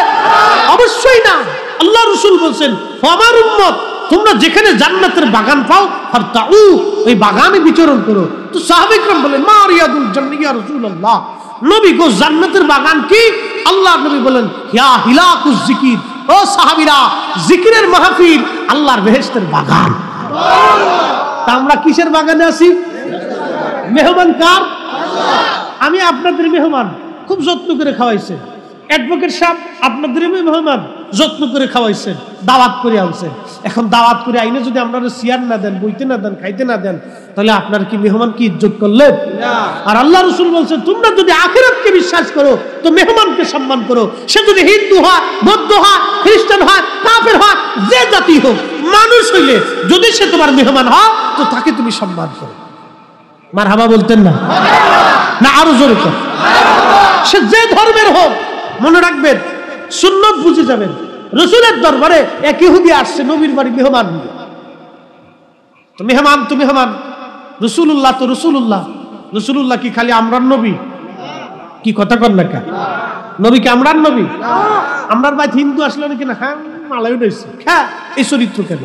অবশ্যই না। আল্লাহ রাসূল বলেন, আমার উম্মত তোমরা যেখানে জান্নাতের বাগান পাও ফারতাউ, ওই বাগানে বিচরণ করো। তো সাহাবায়ে কেরাম বলেন, মা রিয়াদুল জান্নাহ ইয়া রাসূলুল্লাহ, নবী গো জান্নাতের বাগান কি? আল্লাহ নবী বলেন, ইয়া হিলাকুজ জিকির, ও সাহাবীরা জিকিরের মাহফিল আল্লাহর বেহেশতের বাগান। তা আমরা কিসের বাগানে আছি? মেহমান কার? আমি আপনাদের মেহমান, খুব যত্ন করে খাওয়াইছেন। অ্যাডভোকেট সাহেব আপনাদের মেহমান, যত্ন করে খাওয়াইছেন, দাওয়াত করে আনছেন। এখন দাওয়াত করে আইনে যদি আপনারা চেয়ার না দেন, বইতে না দেন, খাইতে না দেন, তাহলে আপনার কি মেহমান কি ইজ্জত করলেন? আর আল্লাহ রাসূল বলছেন, তোমরা যদি আখিরাতকে বিশ্বাস করো তো মেহমানকে সম্মান করো। সে যদি হিন্দু হয়, বৌদ্ধ হয়, খ্রিস্টান হয়, কাফের হয়, যে জাতি হোক, মানুষ হইলে যদি সে তোমার মেহমান হয় তো তাকে তুমি সম্মান করো। মারহাবা বলতেন না? না আরো জোরে কর। সে যে ধর্মের হোক, মনে রাখবেন সুন্নত বুঝে যাবেন। রাসূলের দরবারে এক ইহুদি আসছে নবীর বাড়ি মেহমান নিয়ে। তো মেহমান তো মেহমান, রাসূলুল্লাহ তো রাসূলুল্লাহ। রাসূলুল্লাহ কি খালি আমরার নবী? কি কথা কর না কা? নবী কি আমরার নবী? আমরার ভাই হিন্দু আসলে নাকি না? হ্যাঁ, মালায় রয়েছে। হ্যাঁ, এই চরিত্র কেন?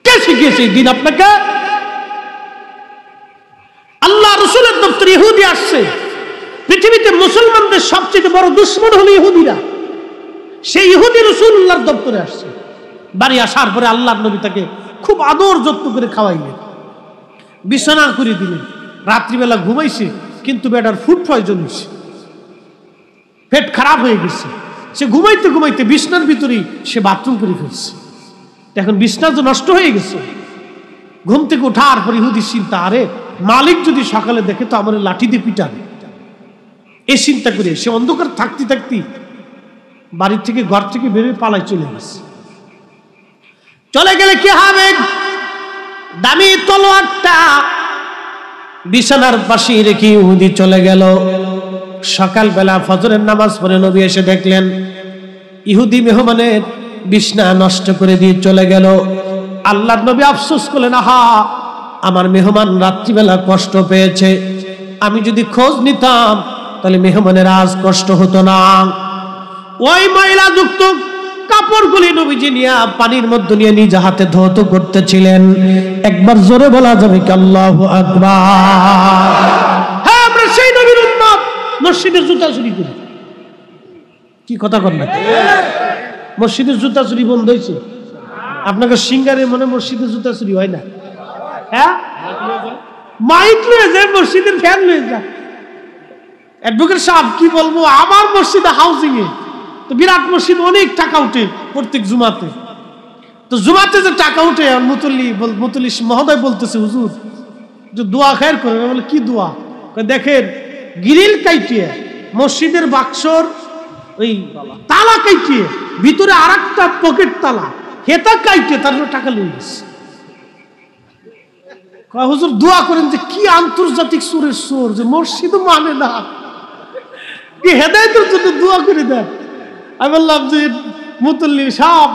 কে শিখিয়েছে এই দিন আপনাকে? আল্লাহ রাসূলের দপ্তরে ইহুদি আসছে। পৃথিবীতে মুসলমানদের সবচেয়ে বড় দুশমন হলো ইহুদিরা। সেই ইহুদি রাসূলুল্লাহর দপ্তরে আসছে। বাড়ি আসার পরে আল্লাহর নবী তাকে খুব আদর যত্ন করে খাওয়াইলেন, বিছানা করে দিলেন। রাত্রিবেলা ঘুমাইছে, কিন্তু বেটার ফুড পয়জন হয়েছে, পেট খারাপ হয়ে গেছে। সে ঘুমাইতে ঘুমাইতে বিছনার ভিতরেই সে বাথরুম করে ফেলছে। এখন বিছনা তো নষ্ট হয়ে গেছে। ঘুম থেকে ওঠার পর ইহুদি চিন্তা, আরে মালিক যদি সকালে দেখে তো আমার লাঠি দিয়ে পিটাবে। এই চিন্তা করে সে অন্ধকার থাকতে থাকতে বাড়ির থেকে, ঘর থেকে বেরিয়ে পালায় চলে গেছে। চলে গেলে কি হবে? দামি তলোয়ারটা বিছানার পাশে রেখে ইহুদি চলে গেল। সকালবেলা ফজরের নামাজ পড়ে নবী এসে দেখলেন ইহুদি মেহমানের বিছনা নষ্ট করে দিয়ে চলে গেল। আল্লাহর নবী আফসোস করলেন, আহা, আমার মেহমান রাত্রিবেলা কষ্ট পেয়েছে। আমি যদি খোঁজ নিতাম তাহলে মেহমানের আজ কষ্ট হতো না। ওই ময়লা যুক্ত কাপড়গুলি নবীজি নিয়ে পানির মধ্যে নিয়ে নিজ হাতে ধৌত করতেছিলেন। একবার জোরে বলা যাবে কি আল্লাহু আকবার? হ্যাঁ, আমরা সেই নবীর উম্মত। মসজিদের জুতা চুরি করি, কি কথা কর না? মসজিদের জুতা চুরি বন্ধ হয়েছে? আপনাকে সিঙ্গারে মনে মসজিদের জুতা চুরি হয় না? হ্যাঁ, মাইক লয়ে যায়, মসজিদের ফ্যান লয়ে যায়। অ্যাডভোকেট সাহেব কি বলবো, আমার মসজিদে হাউজিং এ তো বিরাট মসজিদ, অনেক টাকা উঠে প্রত্যেক জুমাতে। তো জুমাতে যে টাকা উঠে, মুতল্লি মহোদয় বলতেছে হুজুর যে দোয়া খায়ের করে। বলে কি দোয়া? দেখেন গ্রিল কাইটিয়ে মসজিদের বাক্সর ওই তালা কাইটিয়ে ভিতরে আর একটা পকেট তালা হেতা কাইটে তারপরে টাকা লয়ে গেছে। হুজুর দোয়া করেন যে কি আন্তর্জাতিক সুরের সুর, যে মসজিদ মানে না, কি হেদায়েতের জন্য দোয়া করে দেন। আমি বললাম যে মুতল্লি সাহেব,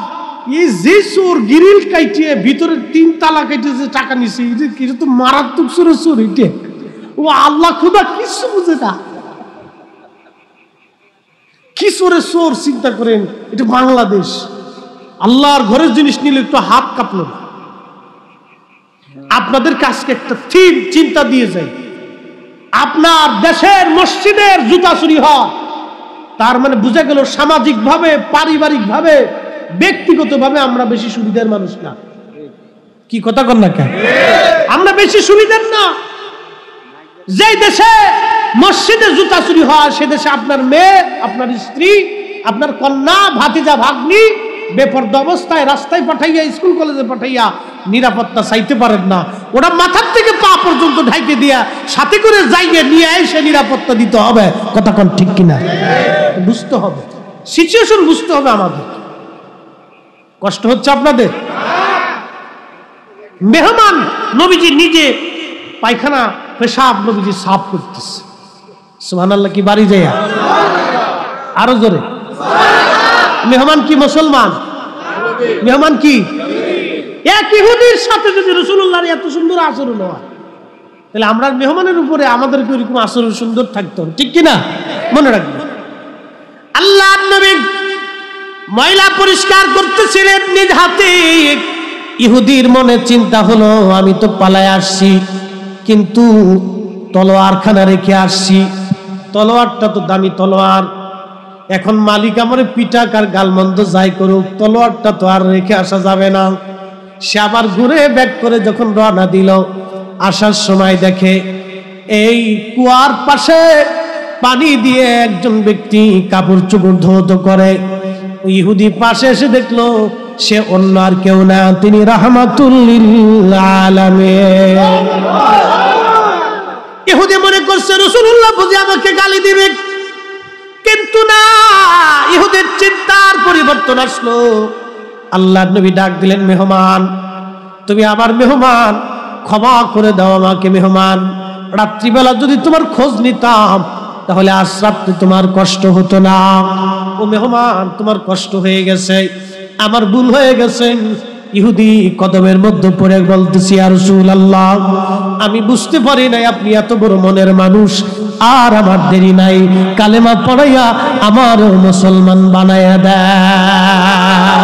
এই যে সুর গ্রিল কাইটিয়ে ভিতরে 3 তালা কাইটে যে টাকা নিছে, এটা তো মারাত্মক সুরের সুর। এটা ও আল্লাহ খুদা কিছু বুঝে না, কি সুরের সুর চিন্তা করেন। এটা বাংলাদেশ, আল্লাহর ঘরের জিনিস নিলে একটু হাত কাঁপলো। আপনাদের কাছকে একটা থিম চিন্তা দিয়ে যায়, আপনার দেশের মসজিদের জুতা চুরি হয়, তার মানে বুঝা গেল সামাজিক ভাবে, পারিবারিক ভাবে, ব্যক্তিগত ভাবে আমরা বেশি সুবিধার মানুষ না। কি কথা কন না কেন? আমরা বেশি সুবিধার না। যে দেশে মসজিদের জুতা চুরি হয় সে দেশে আপনার মেয়ে, আপনার স্ত্রী, আপনার কন্যা, ভাতিজা, ভাগ্নি বেপরদা অবস্থায় রাস্তায় পাঠাইয়া, স্কুল কলেজে পাঠাইয়া নিরাপত্তা চাইতে পারেন না। ওরা মাথার থেকে পা পর্যন্ত ঢাইকে দিয়া সাথে করে যাইয়ে নিয়ে এসে নিরাপত্তা দিতে হবে। কথা কোন ঠিক কিনা? বুঝতে হবে, সিচুয়েশন বুঝতে হবে আমাদের। কষ্ট হচ্ছে আপনাদের? মেহমান নবীজি নিজে পায়খানা পেশাব নবীজি সাফ করতেছে। সুবহানাল্লাহ কি বাড়ি যায়? আরো জোরে। মেহমান কি মুসলমান? মেহমান কি? এক ইহুদির সাথে যদি রাসূলুল্লাহর এত সুন্দর আচরণ হয়, তাহলে আমরা মেহমানের উপরে আমাদের কি এরকম আচরণ সুন্দর থাকতো? ঠিক কিনা? মনে রাখবেন, আল্লাহর নবী ময়লা পরিষ্কার করতেছিলেন নিজ হাতে। ইহুদির মনে চিন্তা হলো, আমি তো পালায় আসছি, কিন্তু তলোয়ারখানা রেখে আসছি। তলোয়ারটা তো দামি তলোয়ার, এখন মালিক আমার পিটাক আর গালমন্দ যাই করুক, তলোয়ারটা তো আর রেখে আসা যাবে না। সে আবার ঘুরে ব্যাক করে যখন রওনা দিল, আসার সময় দেখে এই কুয়ার পাশে পানি দিয়ে একজন ব্যক্তি কাপড় চোপড় ধৌত করে। ইহুদি পাশে এসে দেখলো সে অন্য আর কেউ না, তিনি রাহমাতুল লিল আলামিন। ইহুদি মনে করছে রাসূলুল্লাহ বুঝি আমাকে গালি দিবে, কিন্তু না, ইহুদের চিন্তার পরিবর্তন আসলো। আল্লাহর নবী ডাক দিলেন, মেহমান তুমি আমার মেহমান, ক্ষমা করে দাও আমাকে মেহমান। রাত্রিবেলা যদি তোমার খোঁজ নিতাম তাহলে আজ রাত্রে তোমার কষ্ট হতো না। ও মেহমান, তোমার কষ্ট হয়ে গেছে, আমার ভুল হয়ে গেছে। ইহুদি কদমের মধ্যে পড়ে বলতেছি, ইয়া রাসূলুল্লাহ আমি বুঝতে পারি নাই আপনি এত বড় মনের মানুষ, আর আমার দেরি নাই, কালেমা পড়াইয়া আমার মুসলমান বানায়া দেন।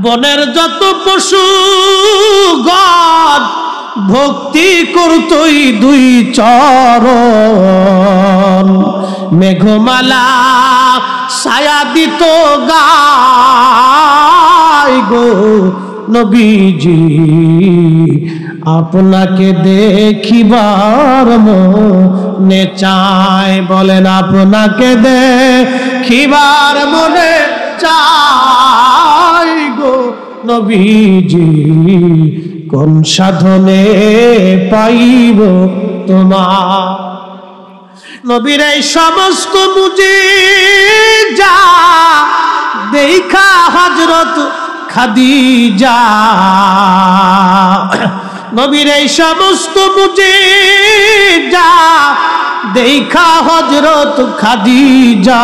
বনের যত পশু গণ ভক্তি করতই দুই চরণ, মেঘমালা ছায়া দিত গায় গো নবীজি, আপনাকে দেখিবার মনে চায়। বলেন, আপনাকে দেখিবার মনে চায় গো নবীজি, কোন সাধনে পাইব তোমার। নবীর এই সমস্ত মুজিজা দেখা হযরত খাদিজা, নবীর এই সমস্ত মুজিজা দেখা হযরত খাদিজা,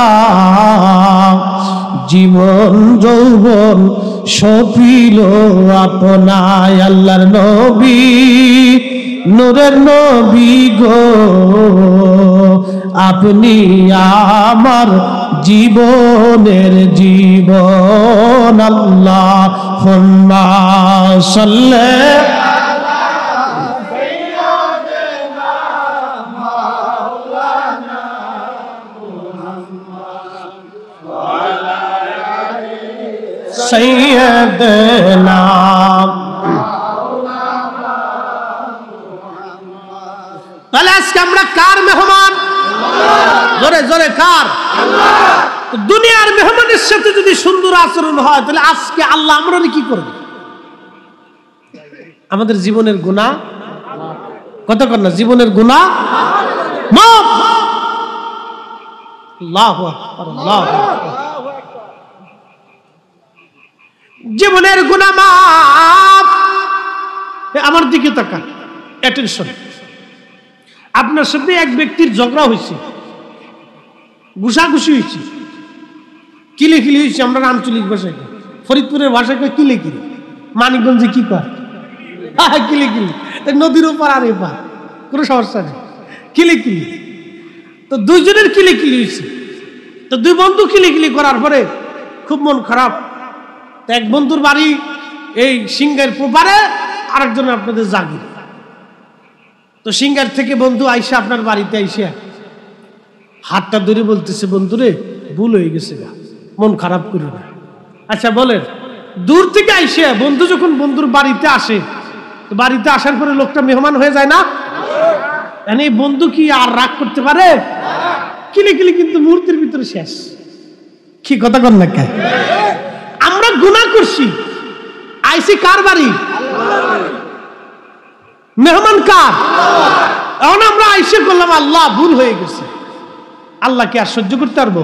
জীবন যৌবন সপিল আপনায়। আল্লাহর নবী নূরের নবী গো, আপনি আমার জীবনের জীবন আল্লাহুম্মা সাল্লি সাইয়্যিদানা তাহলে আজকে আমরা কার মেহমান? জোরে জোরে কার? দুনিয়ার মেহমানের সাথে যদি সুন্দর আচরণ হয় তাহলে আজকে আল্লাহ আমরা কি করবে? আমাদের জীবনের গুনাহ কত না, জীবনের গুনাহ মাফ। আল্লাহু আকবার, আল্লাহু আকবার। জীবনের গুনাহ মাফ। আমার দিকে তাকান, অ্যাটেনশন। আপনার সাথে এক ব্যক্তির ঝগড়া হয়েছে, ঘুষাঘুষি হয়েছে, কিলিকিলি হয়েছে। আমরা আঞ্চলিক ভাষায়, ফরিদপুরের ভাষায় কিলিকিলি, মানিকগঞ্জে কি কয় কিলিকিলি। নদীর ওপার আর এপার কোনো সমস্যা নেই, কিলিকিলি। তো দুইজনের কিলিকিলি হয়েছে। তো দুই বন্ধু কিলিকিলি করার পরে খুব মন খারাপ। এক বন্ধুর বাড়ি এই সিংহের পোপারে, আরেকজন আপনাদের জাগির। তো সিঙ্গার থেকে বন্ধু আইসা আপনার বাড়িতে আইসা হাতটা ধরে বলতেছে, বন্ধুরে ভুল হয়ে গেছে, মন খারাপ করো না। আচ্ছা বলেন, দূর থেকে আইসা বন্ধু যখন বন্ধুর বাড়িতে আসে, তো বাড়িতে আসার পরে লোকটা মেহমান হয়ে যায় না? এই বন্ধু কি আর রাগ করতে পারে? কিলিকিলি কিন্তু মুহূর্তের ভিতরে শেষ। কি কথা কন না? আমরা গুনাহ করছি, আইসি কার বাড়ি? মেহমান কার? এখন আমরা আইসে করলাম আল্লাহ ভুল হয়ে গেছে। আল্লাহ কি আর সহ্য করতে পারবো?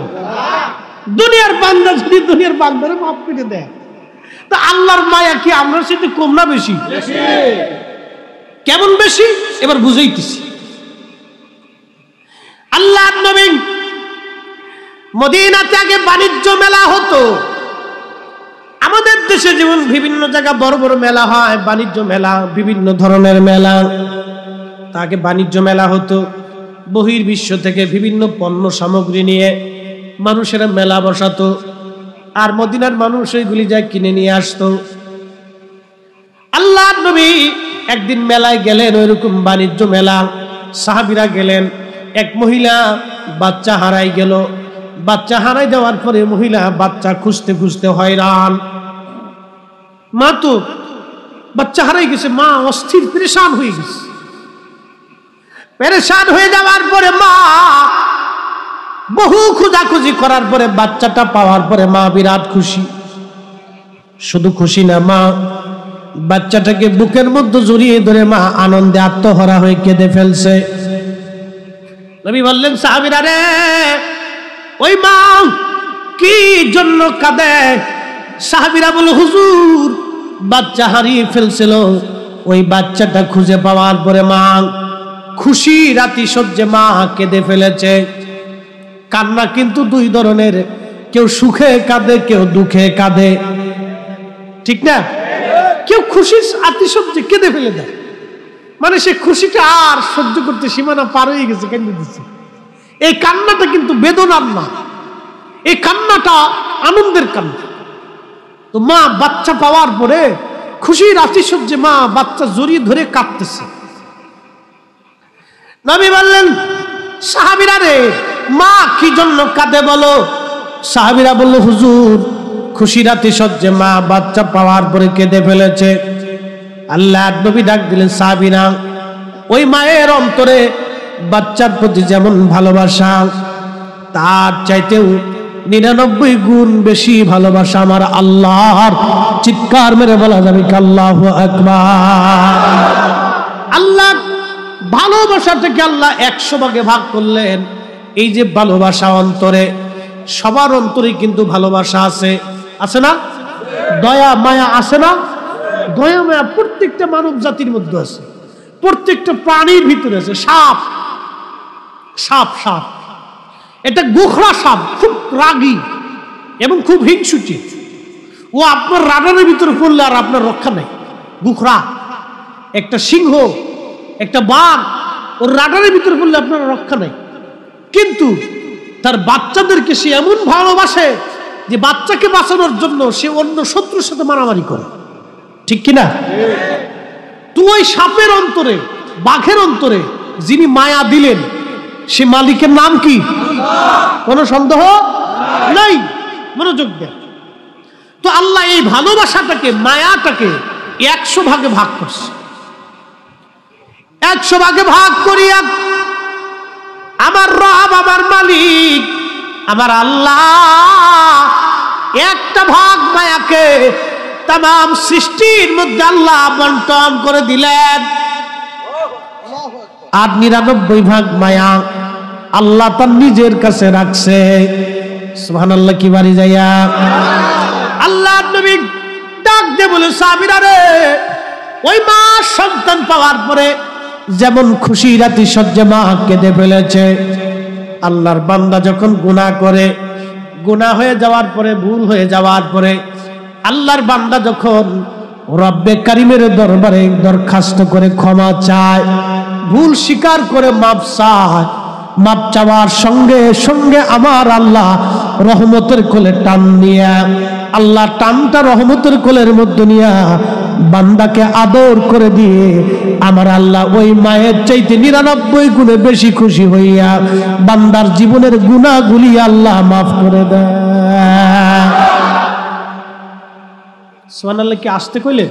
দুনিয়ার বান্দা যদি দুনিয়ার বান্দারে মাফ করে দেয়, তা আল্লাহর মায়া কি আমরা সাথে কম না বেশি? কেমন বেশি? এবার বুঝাইতেছি। আল্লাহর নবী মদিনাতে আগে বাণিজ্য মেলা হতো। আমাদের দেশে যেমন বিভিন্ন জায়গা বড় বড় মেলা হয়, বাণিজ্য মেলা, বিভিন্ন ধরনের মেলা, তাকে বাণিজ্য মেলা হতো। বহির্বিশ্ব থেকে বিভিন্ন পণ্য সামগ্রী নিয়ে মানুষেরা মেলা বসাতো, আর মদিনার মানুষ এইগুলি যা কিনে নিয়ে আসতো। আল্লাহর নবী একদিন মেলায় গেলেন, ওইরকম বাণিজ্য মেলা। সাহাবীরা গেলেন। এক মহিলা বাচ্চা হারাই গেল। বাচ্চা হারাই যাওয়ার পরে মহিলা বাচ্চা খুঁজতে খুঁজতে হয়রান। মা তো বাচ্চা হারাই গেছে, মা অস্থির, পেরেশান হয়ে গেছে। পেরেশান হয়ে যাওয়ার পরে মা বহু খোঁজাখুঁজি করার পরে বাচ্চাটা পাওয়ার পরে মা বিরাট খুশি। শুধু খুশি না, মা বাচ্চাটাকে বুকের মধ্যে জড়িয়ে ধরে মা আনন্দে আত্মহারা হয়ে কেঁদে ফেলছে। নবী বললেন, সাহাবীরা রে, ওই মা কি জন্য কাঁদে? সাহাবীরা বলল, হুজুর বাচ্চা হারিয়ে ফেলছিল, ওই বাচ্চাটা খুঁজে পাওয়ার পরে মা খুশি রাতি সহ্যে মা কেঁদে ফেলেছে। কান্না কিন্তু দুই ধরনের, কেউ সুখে কাঁদে, কেউ দুঃখে কাঁদে, ঠিক না? কেউ খুশির আতিশয্যে কেঁদে ফেলে দেয়, মানে সে খুশিটা আর সহ্য করতে সীমানা পার হয়ে গেছে, কেঁদে দিচ্ছে। এই কান্নাটা কিন্তু বেদনার না, এই কান্নাটা আনন্দের কান্না। তো মা বাচ্চা পাওয়ার পরে খুশির আতিশয্যে মা বাচ্চা জড়িয়ে ধরে কাঁদতেছে। নবী বললেন, সাহাবীরা রে, মা কি জন্য কাঁদে বলো? সাহাবীরা বলল, হুজুর খুশির আতিশয্যে মা বাচ্চা পাওয়ার পরে কেঁদে ফেলেছে। আল্লাহর নবী ডাক দিলেন, সাহাবীরা, ওই মায়ের অন্তরে বাচ্চার প্রতি যেমন ভালোবাসা, তার চাইতেও 99 গুণ বেশি ভালোবাসা আমার আল্লাহর। চিৎকার মেরে বলা যাবে কি আল্লাহু আকবার। আল্লাহ ভালোবাসাটাকে আল্লাহ 100 ভাগে ভাগ করলেন। এই যে ভালোবাসা অন্তরে, সবার অন্তরে কিন্তু ভালোবাসা আছে, আছে না? দয়া মায়া আছে না? দয়া মায়া প্রত্যেকটা মানব জাতির মধ্যে আছে, প্রত্যেকটা প্রাণীর ভিতরে আছে। সাপ সাপ সাপ এটা গোখরা সাপ, খুব রাগী এবং খুব হিংসুটে। ও আপনার রাডারের ভিতরে পড়লে আর আপনার রক্ষা নেই। গোখরা একটা সিংহ, একটা বাঘ, ওর রাডারের ভিতরে পড়লে আপনার রক্ষা নেই। কিন্তু তার বাচ্চাদেরকে সে এমন ভালোবাসে যে বাচ্চাকে বাঁচানোর জন্য সে অন্য শত্রুর সাথে মারামারি করে, ঠিক কিনা? তো ওই সাপের অন্তরে, বাঘের অন্তরে যিনি মায়া দিলেন সে মালিকের নাম কি? কোনো সন্দেহ নাই। মনোযোগ দেন। তো আল্লাহ এই ভালোবাসাটাকে, মায়াটাকে 100 ভাগে ভাগ করছে। 100 ভাগে ভাগ করিয়া আমার রব, আমার মালিক, আমার আল্লাহ একটা ভাগ মায়াকে তাম সৃষ্টির মধ্যে আল্লাহ বন্টন করে দিলেন। আর 99 ভাগ মায়া আল্লাহ তার নিজের কাছে রাখছে। সুবহানাল্লাহ। কি বাড়ি যাইয়া আল্লাহ নবী ডাক দিয়ে বলে, সাহাবীরা রে, ওই মা সন্তান পাওয়ার পরে যেমন খুশি রাতি সহ্যে মা কেঁদে ফেলেছে, আল্লাহর বান্দা যখন গুনাহ করে, গুনাহ হয়ে যাওয়ার পরে, ভুল হয়ে যাওয়ার পরে আল্লাহর বান্দা যখন রব্বে কারিমের দরবারে দরখাস্ত করে ক্ষমা চায়, ভুল স্বীকার করে মাপ চায়, মাপ চাওয়ার সঙ্গে সঙ্গে আমার আল্লাহ রহমতের কোলে টান নিয়ে, আল্লাহ টানটা রহমতের কোলের মধ্যে নিয়ে বান্দাকে আদর করে দিয়ে আমার আল্লাহ ওই মায়ের চাইতে 99 গুণে বেশি খুশি হইয়া বান্দার জীবনের গুনাহগুলি আল্লাহ মাফ করে দেয়। সুবহানাল্লাহ। কি আসতে কইলেন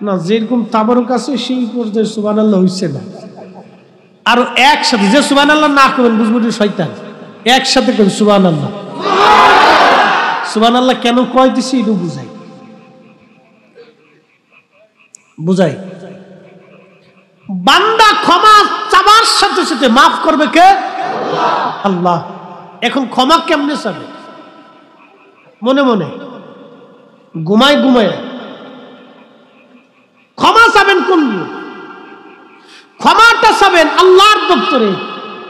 না? যেরকম তাবারুক আছে সেই পর্যায়ে সুবহানাল্লাহ হইছে না। আর একসাথে যে সুবহানাল্লাহ না করবেন বুঝবেন শয়তান। একসাথে করেন সুবহানাল্লাহ। সুবহানাল্লাহ কেন কয় দিছি এটা বুঝাই। বান্দা ক্ষমা চাবার সাথে সাথে মাফ করবে কে? আল্লাহ। এখন ক্ষমা কেমনে চাবে? মনে মনে ঘুমায় ঘুমায় ক্ষমা চাবেন কোন? ক্ষমাটা চাবেন আল্লাহর দপ্তরে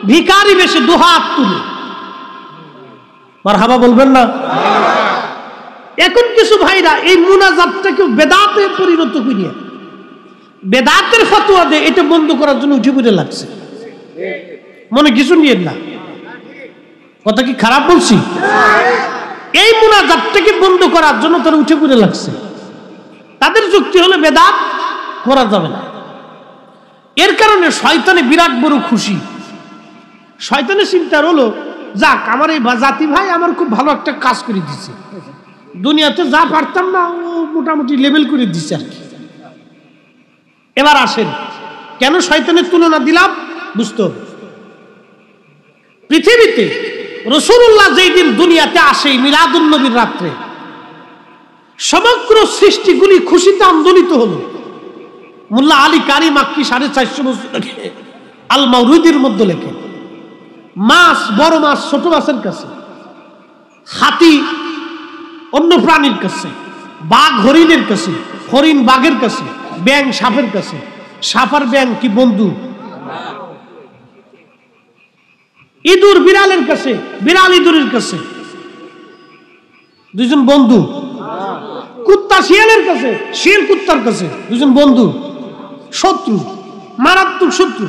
ভিখারি বেশে দুহাত তুলে। মারহাবা বলবেন না? এখন কিছু ভাইরা এই মুনাজাতটাকে বেদাতে পরিণত করিয়া বেদাতের ফতোয়া দেয়, এটা বন্ধ করার জন্য উঠে পড়ে লাগছে। মনে কিছু নিয়ে না, কথা কি খারাপ বলছি? এই মুনাজাতটাকে বন্ধ করার জন্য তারা উঠে পড়ে লাগছে। তাদের যুক্তি হলো বেদাত করা যাবে না। এর কারণে শয়তানে বিরাট বড় খুশি। শয়তানের চিন্তা হলো, যাক আমার এই জাতি ভাই আমার খুব ভালো একটা কাজ করে দিচ্ছে, দুনিয়াতে যা পারতাম না ও মোটামুটি লেভেল করে দিচ্ছে আর কি। এবার আসেন কেন শয়তানের তুলনা দিলাম বুঝতে হবে। পৃথিবীতে রাসূলুল্লাহ যেই দিন দুনিয়াতে আসে মিলাদুন নবীর রাত্রে, সমগ্র সৃষ্টিগুলি খুশিতে আন্দোলিত হলো। মোল্লা আলী কারি মাক্কি 450 বছর আগে আল মাউরুদির মধ্যে লেখে, মাছ বড় মাছ ছোট মাছের কাছে, হাতি অন্য প্রাণীর কাছে, বাঘ হরিণের কাছে, হরিণ বাঘের কাছে, ব্যাং সাপের কাছে, সাপ আর ব্যাং কি বন্ধু? ইঁদুর বিড়ালের কাছে, বিড়াল ইঁদুরের কাছে, দুজন বন্ধু। কুত্তা শিয়ালের কাছে, শিয়াল কুত্তার কাছে, দুজন বন্ধু, শত্রু, মারাত্মক শত্রু।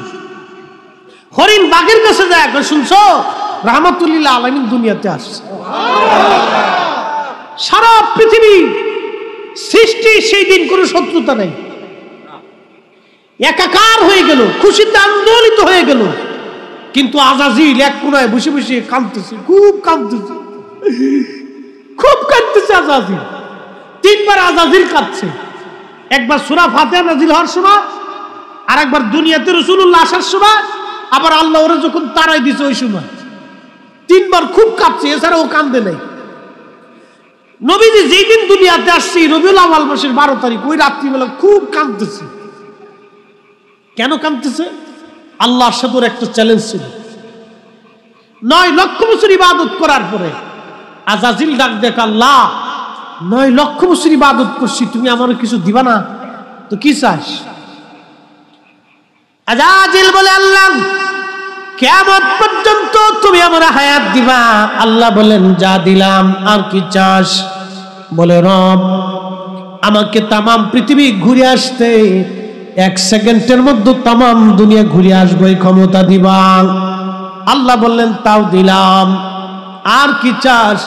হরিণ বাঘের কাছে যায়, শুনছো রাহমাতুল্লিল আলামিন দুনিয়াতে আসছে। সারা পৃথিবী সৃষ্টি সেই দিন কোনো শত্রুতা নেই, একাকার হয়ে গেল, খুশিতে আন্দোলিত হয়ে গেল। কিন্তু আজাজিল এক কোনায় বসে বসে কাঁদতেছে, খুব কাঁদতেছে, খুব কাঁদতেছে আজাজিল। 3 বার আজাজিল কাঁদছে। একবার সূরা ফাতিহা নাযিল হওয়ার সময়, আর একবার দুনিয়াতে রাসূলুল্লাহ আসার সময়, আবার আল্লাহ ওরে যখন তাড়াই দিছে ওই সময় 3 বার খুব কাঁদছে, এছাড়া ও কান্দে নাই। নবীজি যেই দিন দুনিয়াতে আসছে রবিউল আউয়াল মাসের 12 তারিখ, ওই রাত্রিবেলা খুব কাঁদতেছে। কেন কাঁদতেছে? আল্লাহর সাথে ওর একটা চ্যালেঞ্জ ছিল। 9 লক্ষ বছর ইবাদত করার পরে আজাজিল ডাক দেখ, আল্লাহ 9 লক্ষ বছর ইবাদত করছি, তুমি আমার কিছু দিবা না? তো কি চাস? আজাজিল বলে, আল্লাহ কিয়ামত পর্যন্ত তুমি আমার হায়াত দিবা। আল্লাহ বলেন, যা দিলাম, আর কি চাস? বলে, রব আমাকে তামাম পৃথিবী ঘুরে আসতে 1 সেকেন্ডের মধ্যে তামাম দুনিয়া ঘুরে আসবো, এই ক্ষমতা দিবা। আল্লাহ বললেন তাও দিলাম, আর কি চাস?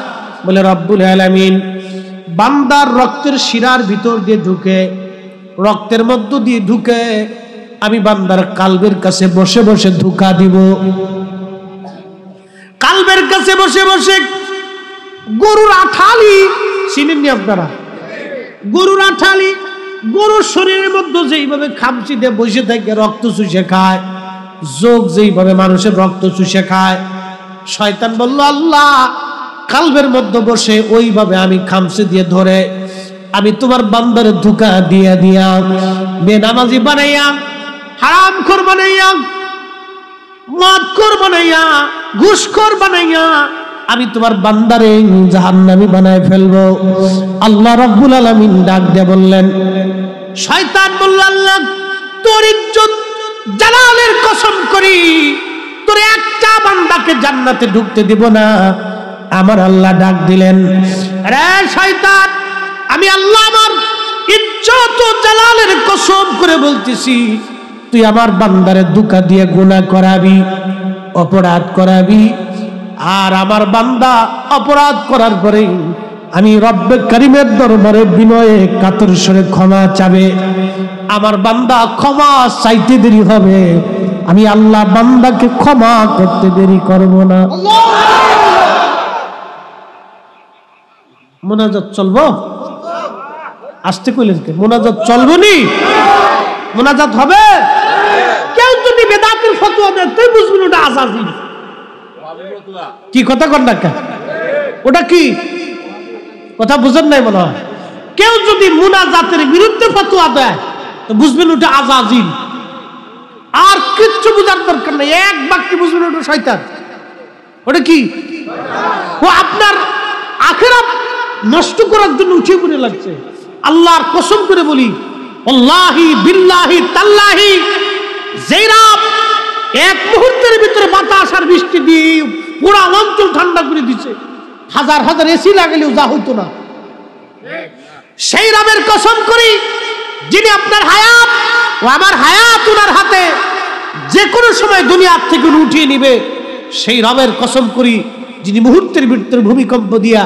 বলে রব্বুল আলামিন বান্দার রক্তের শিরার ভিতর দিয়ে ঢুকে, রক্তের মধ্য দিয়ে ঢুকে আমি বান্দার কালবের কাছে বসে বসে ধোঁকা দিব। কালবের কাছে বসে বসে গরুর আঠালি চিনেননি আপনারা? গরুর আঠালি, গরুর শরীরের মধ্যে যেইভাবে খামচি দিয়ে বসে থাকে রক্ত চুষে খায়, যোগ যেইভাবে মানুষের রক্ত চুষে খায়, শয়তান বলল আল্লাহ কালবের মধ্যে বসে ওইভাবে আমি খামচি দিয়ে ধরে আমি তোমার বান্দারে ধোঁকা দিয়া দিয়া বেনামাজি বানাইয়া, হারামখোর বানাইয়া, মদখোর বানাইয়া, ঘুষখোর বানাইয়া আমি তোমার বান্দারে জাহান্নামী বানায় ফেলবো। আল্লাহ রাব্বুল আলামিন ডাক দিয়ে বললেন, শয়তান বলল আল্লাহ তোর ইজ্জত জালালের কসম করি তোর একটা বান্দাকে জান্নাতে ঢুকতে দিব না। আমার আল্লাহ ডাক দিলেন, আরে শয়তান আমি আল্লাহ আমার ইজ্জত ও জালালের কসম করে বলতেছি তুই আমার বান্দারে ধোঁকা দিয়ে গুনাহ করাবি, অপরাধ করাবি, আর আমার বান্দা অপরাধ করার পরে আমি রব্বে কারীমের দরবারে বিনয়ে কাতর স্বরে ক্ষমা চাবে। আমার বান্দা ক্ষমা চাইতে দেরি হবে, আমি আল্লাহ বান্দাকে ক্ষমা করতে দেরি করব না। মোনাজাত চলবো? আসতে কইলেন কে? মোনাজাত চলবো নি? মোনাজাত হবে? কেউ যদি বেদাতের ফতোয়া দেয় তুই বুঝবি ওটা আজাদি। কি কথা কর না? ওটা কি কথা বুঝেন নাই মনে হয়? কেউ যদি মোনাজাতের বিরুদ্ধে ফতোয়া দেয় তো বুঝবেন ওটা আজাজিল। আর কিচ্ছু বুঝার দরকার নেই, এক বাক্যে বুঝবেন ওটা শয়তান। ওটা কি? ও আপনার আখিরাত নষ্ট করার জন্য উঠে পড়ে লাগছে। আল্লাহর কসম করে বলি, আল্লাহি বিল্লাহি তাল্লাহি, যেই রাত এক মুহূর্তের ভিতরে বাতাস আর বৃষ্টি দিয়ে পুরো অঞ্চল ঠান্ডা করে দিচ্ছে, হাজার হাজার এসি লাগালেও যা হইতো না, সেই রবের কসম করি যিনি আপনার হায়াত ও আমার হায়াত ওনার হাতে, যে কোনো সময় দুনিয়ার থেকে উঠিয়ে নিবে, সেই রবের কসম করি যিনি মুহূর্তের ভিতরে ভূমিকম্প দিয়া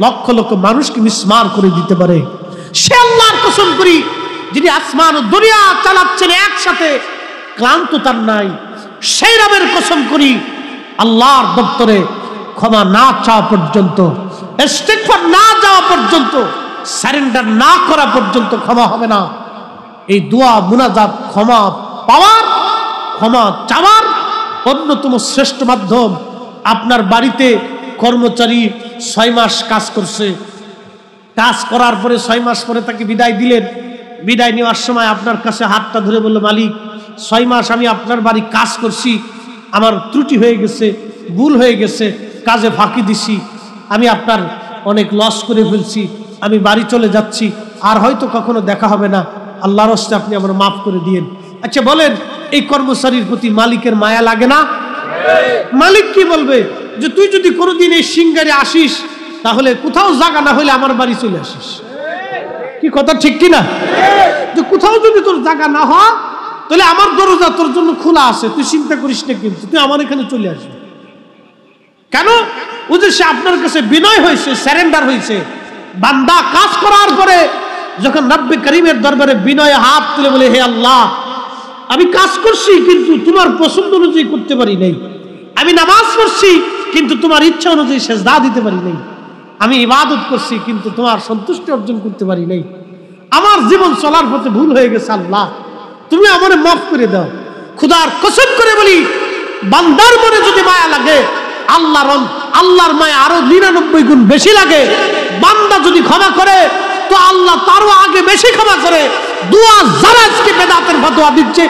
লক্ষ লক্ষ মানুষকে মিসমার করে দিতে পারে, সে আল্লাহর কসম করি যিনি আসমান ও দুনিয়া চালাচ্ছেন একসাথে, ক্লান্ত তার নাই, সেই রবের কসম করি আল্লাহর দপ্তরে ক্ষমা না চাওয়া পর্যন্ত, ইস্তিগফার না যাওয়া পর্যন্ত, সারেন্ডার না করা পর্যন্ত ক্ষমা হবে না। এই দোয়া মুনাজাত ক্ষমা পাওয়ার, ক্ষমা চাওয়ার অন্যতম শ্রেষ্ঠ মাধ্যম। আপনার বাড়িতে কর্মচারী 6 মাস কাজ করছে, কাজ করার পরে 6 মাস পরে তাকে বিদায় দিলেন, বিদায় নেওয়ার সময় আপনার কাছে হাতটা ধরে বলল, মালিক 6 মাস আমি আপনার বাড়ি কাজ করছি, আমার ত্রুটি হয়ে গেছে, ভুল হয়ে গেছে, কাজে ফাঁকি দিছি, আমি আপনার অনেক লস করে ফেলছি, আমি বাড়ি চলে যাচ্ছি, আর হয়তো কখনো দেখা হবে না, আল্লাহর রাস্তায় আপনি আমার মাফ করে দিয়েন। আচ্ছা বলেন, এই কর্মচারীর প্রতি মালিকের মায়া লাগে না? মালিক কি বলবে যে তুই যদি কোনোদিন এই সিঙ্গারে আসিস তাহলে কোথাও জায়গা না হলে আমার বাড়ি চলে আসিস। কি কথা ঠিক কিনা? যে কোথাও যদি তোর জায়গা না হয় তাহলে আমার দরজা তোর জন্য খোলা আছে, তুই চিন্তা করিস না, কিন্তু তুই আমার এখানে চলে আসবি। কেন? ও যে সে আপনার কাছে বিনয় হয়েছে, সারেন্ডার হয়েছে। বান্দা কাজ করার পরে যখন রব্বে কারীমের দরবারে বিনয়ে হাত তুলে বলে, হে আল্লাহ আমি কাজ করছি কিন্তু তোমার পছন্দ অনুযায়ী করতে পারি নাই, আমি নামাজ পড়ছি কিন্তু তোমার ইচ্ছা অনুযায়ী সেজদা দিতে পারি নাই, আমি ইবাদত করছি কিন্তু তোমার সন্তুষ্টি অর্জন করতে পারি নাই, আমার জীবন চলার পথে ভুল হয়ে গেছে, আল্লাহ তুমি আমারে মাফ করে দাও। খোদার কসম করে বলি, বান্দার মনে যদি মায়া লাগে আল্লাহর মায়া আরো 99 গুণ বেশি লাগে। বান্দা যদি ক্ষমা করে তো আল্লাহ তারও আগে বেশি ক্ষমা করে। দুয়া যারা আজকে বেদাতের ফতোয়া দিচ্ছে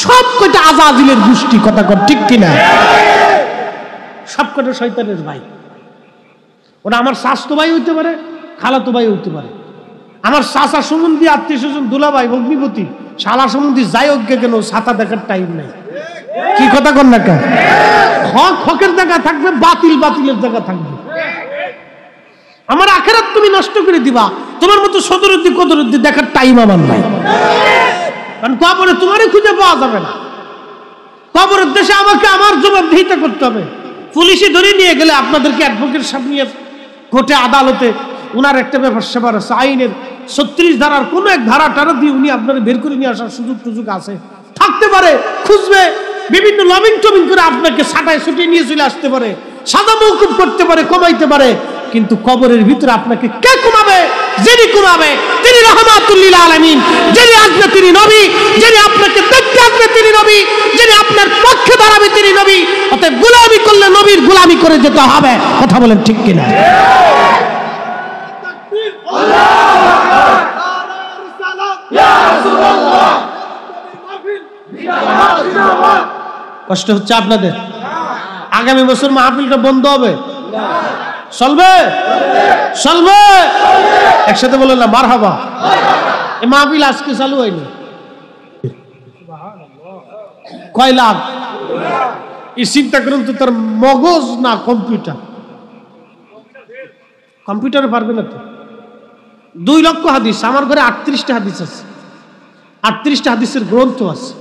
সব কয়টা আজাজিলের গোষ্ঠী, কথা কর ঠিক কিনা? সব কয়টা শয়তানের ভাই। ওরা আমার শাস্তো ভাই হইতে পারে, খালাতো ভাই হইতে পারে, আমার চাচা সম্বন্ধী আত্মীয় স্বজন, দুলাভাই, ভগ্নিপতি, শালা সম্বন্ধী যাই হোক কেন, ছাতা দেখার টাইম নাই। কি কথা কর না কেন? হক হকের জায়গা থাকবে, বাতিল বাতিলের জায়গা থাকবে। আমার আখিরাত তুমি নষ্ট করে দিবা, তোমার মতো সদরুদ্দি কদরুদ্দি দেখার টাইম আমার নাই, কারণ কবরে তোমারই খুঁজে পাওয়া যাবে না। কবরের দেশে আমাকে আমার জবাবদিহিতা করতে হবে। পুলিশে ধরে নিয়ে গেলে আপনাদেরকে অ্যাডভোকেট সাহেব নিয়ে কোর্টে আদালতে উনার একটা ব্যাপার সেবার আছে, আইনের 36 ধারার কোন এক ধারা টারা দিয়ে উনি আপনারা বের করে নিয়ে আসার সুযোগ আছে, থাকতে পারে, খুঁজবে, বিভিন্ন লবিং টবিং করে আপনাকে ছাটায় ছুটিয়ে নিয়ে চলে আসতে পারে, সাদা মৌকুফ করতে পারে, কমাইতে পারে। কিন্তু কবরের ভিতরে আপনাকে কে কমাবে? যিনি কমাবে তিনি রাহমাতুল লিল আলামিন, যিনি আসবে তিনি নবী, যিনি আপনাকে দেখতে আসবে তিনি নবী, যিনি আপনার পক্ষে দাঁড়াবে তিনি নবী। অতএব গোলামি করলে নবীর গোলামি করে যেতে হবে। কথা বলেন ঠিক কিনা? কষ্ট হচ্ছে আপনাদের? আগামী বছর মাহফিলটা বন্ধ হবে? চলবে? চলবে? একসাথে বলেন না মারহাবা। এই মাহফিল আজকে চালু হয়নি, কয় লাখ? এই চিন্তা করুন তো, তার মগজ না কম্পিউটার? কম্পিউটারে পারবে না তো। 2 লক্ষ হাদিস, আমার ঘরে 38টা হাদিস আছে, 38টা হাদিসের গ্রন্থ আছে।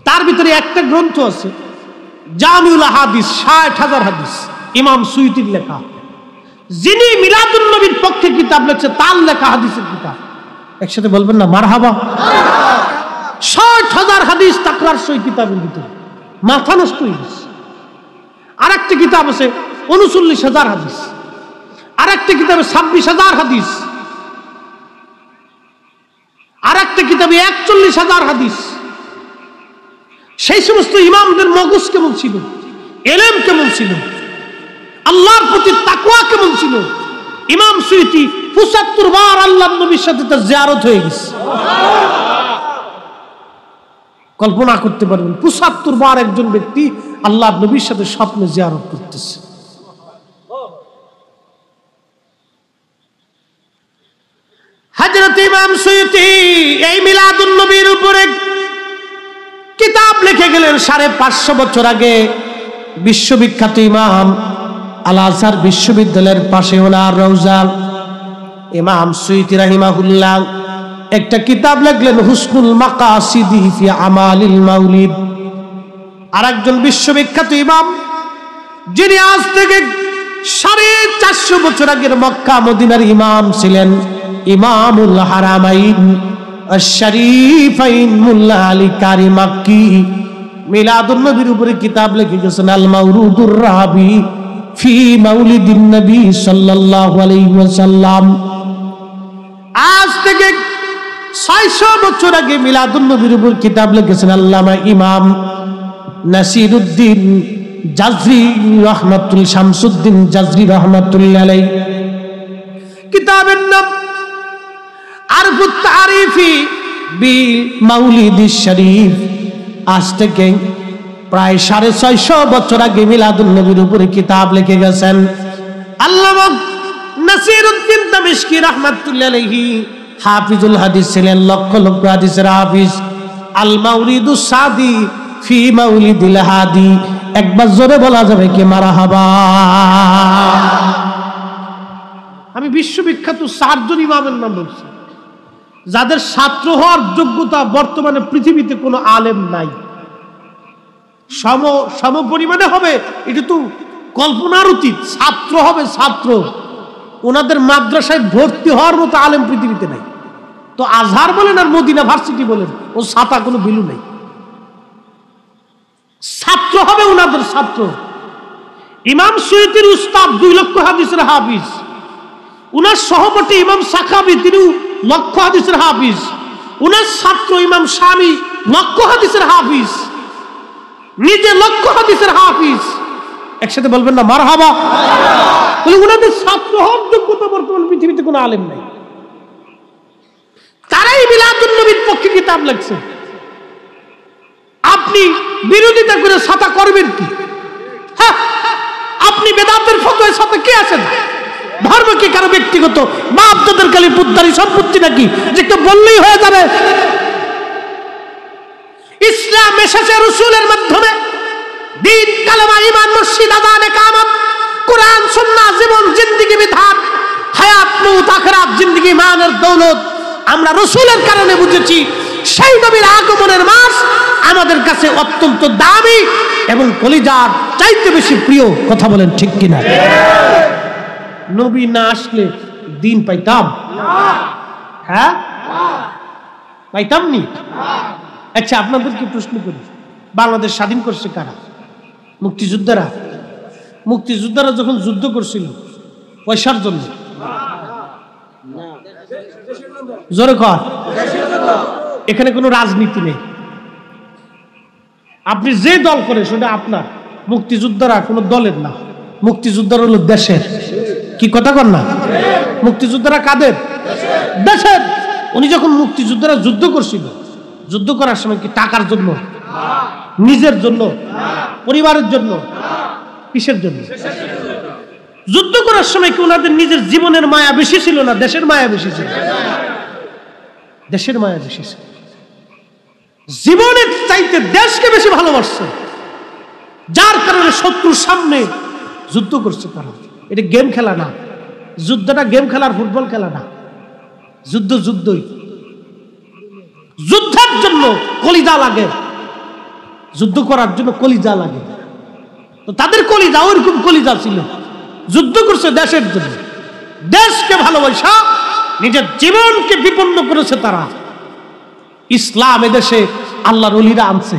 তার ভিতরে একটা গ্রন্থ আছে জামিউল হাদিস, 60,000 হাদিস, ইমাম সুয়ুতির লেখা। যিনি মিলাদুন নবীর পক্ষে কিতাব লিখছে তার লেখা হাদিসের কিতাব। একসাথে বলবেন না মারহাবা। 60,000 হাদিস তাকরার সই কিতাবের ভিতরে, মাথা নষ্ট হয়ে গেছে। আর একটা কিতাব আছে 39,000 হাদিস, আর একটা কিতাবে 26,000 হাদিস, আর একটা কিতাবে 41,000 হাদিস। সেই সমস্ত ইমামদের মগজ কেমন ছিল, এলেম কেমন ছিল, আল্লাহর প্রতি তাকওয়া কেমন ছিল। ইমাম সুয়ুতি 75 বার আল্লাহর নবীর সাথে তার জিয়ারত হয়ে গেছে। কল্পনা করতে পারবেন 75 বার একজন ব্যক্তি আল্লাহর নবীর সাথে স্বপ্নে জিয়ারত করতেছে। হযরত ইমাম সুয়ুতি এই মিলাদুন নবীর উপরে কিতাব লিখে গেলেন 550 বছর আগে। বিশ্ববিখ্যাত ইমাম আল আজহার বিশ্ববিদ্যালয়ের পাশে ওনার রওজা। ইমাম সুয়ুতি রাহিমাহুল্লাহ একটা কিতাব লিখলেন হুসনুল মাকাসিদি ফি আমালিল মাউলিদ। আরেকজন বিশ্ববিখ্যাত ইমাম, যিনি আজ থেকে 450 বছর আগের মক্কা মদিনার ইমাম ছিলেন, ইমামুল হারামাইন আশ-শরীফাইন মুল্লা আলী কারি মাক্কি, মিলাদুন নবীর উপরে কিতাব লিখে গেছেন আল মাউরুদুর রাবি ফি মাউলিদিন নবী সাল্লাল্লাহু আলাইহি ওয়াসাল্লাম। আজ থেকে 600 বছর আগে মিলাদুন নবীর উপর কিতাব লিখেছেন আল্লামা ইমাম নাসিরউদ্দিন জাজরি রহমাতুল শামসুদ্দিন জাজরি রাহমাতুল্লাহ আলাইহি। কিতাবের নাম আরফুত তারিফি বি মাউলিদিশ শরীফ। আজ থেকে প্রায় 650 বছর আগে মিলাদুন নবীর উপরে কিতাব লিখে গেছেন আল্লামা নাসিরউদ্দিন দামেশকি রাহমাতুল্লাহ আলাইহি। হাফিজুল হাদিস ছিলেন, লক্ষ লক্ষ হাদিসের হাফিজ। আল মাউলিদুস সাদি ফি মাউলিদিল হাদি। একবার জোরে বলা যাবে কি মারহাবা? আমি বিশ্ববিখ্যাত 4 জন ইমামের নাম বলছি, যাদের ছাত্র হওয়ার যোগ্যতা বর্তমানে পৃথিবীতে কোনো আলেম নাই। সম পরিমাণে হবে এটা তো কল্পনার অতীত। ছাত্র হবে ছাত্র, ওনাদের মাদ্রাসায় ভর্তি হওয়ার মতো আলেম পৃথিবীতে নাই। তো আজহার বলেন আর মদিনা ভার্সিটি বলেন, ও ছাতা কোনো ভ্যালু নেই। ছাত্র হবে ওনাদের ছাত্র। ইমাম সুয়ুতির উস্তাদ 2 লক্ষ হাদিসের হাফিজ। উনার সহপাঠী ইমাম সাখাবি, তিনি লক্ষ হাদিসের হাফিজ। উনার ছাত্র ইমাম শামি লক্ষ হাদিসের হাফিজ, নিজে লক্ষ হাদিসের হাফিজ। একসাথে বলবেন না মারহাবা? বলে উনাদের ছাত্র হওয়ার যোগ্যতা বর্তমান পৃথিবীতে কোনো আলেম নাই। তারাই মিলাদুন নবীর পক্ষে কিতাব লিখছে। আপনি বিরোধিতা করে ছাতা করবেন কি? হ্যাঁ, আপনি বেদাতের ফতোয়ায় ছাতা কি আছেন? ধর্ম কি কারো ব্যক্তিগত বা আপনাদের খালি পুত্তারি সম্পত্তি নাকি যে একটু বললেই হয়ে যাবে? ইসলাম এসেছে রাসূলের মাধ্যমে। দিন, কালেমা, ঈমান, মসজিদ, আযান, ইকামত, কোরআন, সুন্নাহ, জীবন, জিন্দেগি বিধান, হায়াত, মউত, আখিরাত, জিন্দেগি, ঈমানের দৌলত আমরা রাসূলের কারণে বুঝেছি। সেই নবীর আগমনের মাস আমাদের কাছে অত্যন্ত দামি এবং কলিজার চাইতে বেশি প্রিয়। কথা বলেন ঠিক কিনা? নবী না আসলে দিন পাইতাম? হ্যাঁ, পাইতাম নি? আচ্ছা, আপনাদেরকে প্রশ্ন করি, বাংলাদেশ স্বাধীন করছে কারা? মুক্তিযোদ্ধারা। মুক্তিযোদ্ধারা যখন যুদ্ধ করছিল পয়সার জন্য? জোরে কর। এখানে কোনো রাজনীতি নেই, আপনি যে দল করে সেটা আপনার। মুক্তিযোদ্ধারা কোনো দলের না, মুক্তিযোদ্ধারা হলো দেশের। কি কথা কর না? মুক্তিযোদ্ধারা কাদের? দেশের। উনি যখন মুক্তিযোদ্ধারা যুদ্ধ করছিল, যুদ্ধ করার সময় কি টাকার জন্য, নিজের জন্য, পরিবারের জন্য, কিসের জন্য? যুদ্ধ করার সময় কি ওনাদের নিজের জীবনের মায়া বেশি ছিল না দেশের মায়া বেশি ছিল? দেশের মায়া বেশি ছিল। জীবনের চাইতে দেশকে বেশি ভালোবাসছে, যার কারণে শত্রুর সামনে যুদ্ধ করছে তারা। এটা গেম খেলা না, যুদ্ধটা গেম খেলার ফুটবল খেলা না, যুদ্ধ যুদ্ধই। যুদ্ধের জন্য কলিজা লাগে, যুদ্ধ করার জন্য কলিজা লাগে। তো তাদের কলিজা ওইরকম কলিজা ছিল, যুদ্ধ করছে দেশের জন্য, দেশকে ভালোবাসা নিজের জীবনকে বিপন্ন করেছে তারা। ইসলাম এদেশে আল্লাহর ওলিরা আনছে।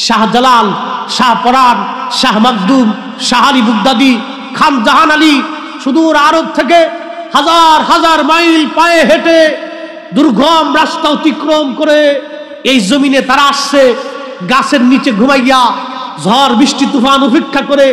শাহজালাল, শাহপরান, শাহ মাকদুম, শাহ আলী বুগদাদি, খান জাহান আলী সুদূর আরব থেকে হাজার হাজার মাইল পায়ে হেঁটে দুর্গম রাস্তা অতিক্রম করে এই জমিনে তারা আসছে। গাছের নিচে ঘুমাইয়া ঝড় বৃষ্টি তুফান উপেক্ষা করে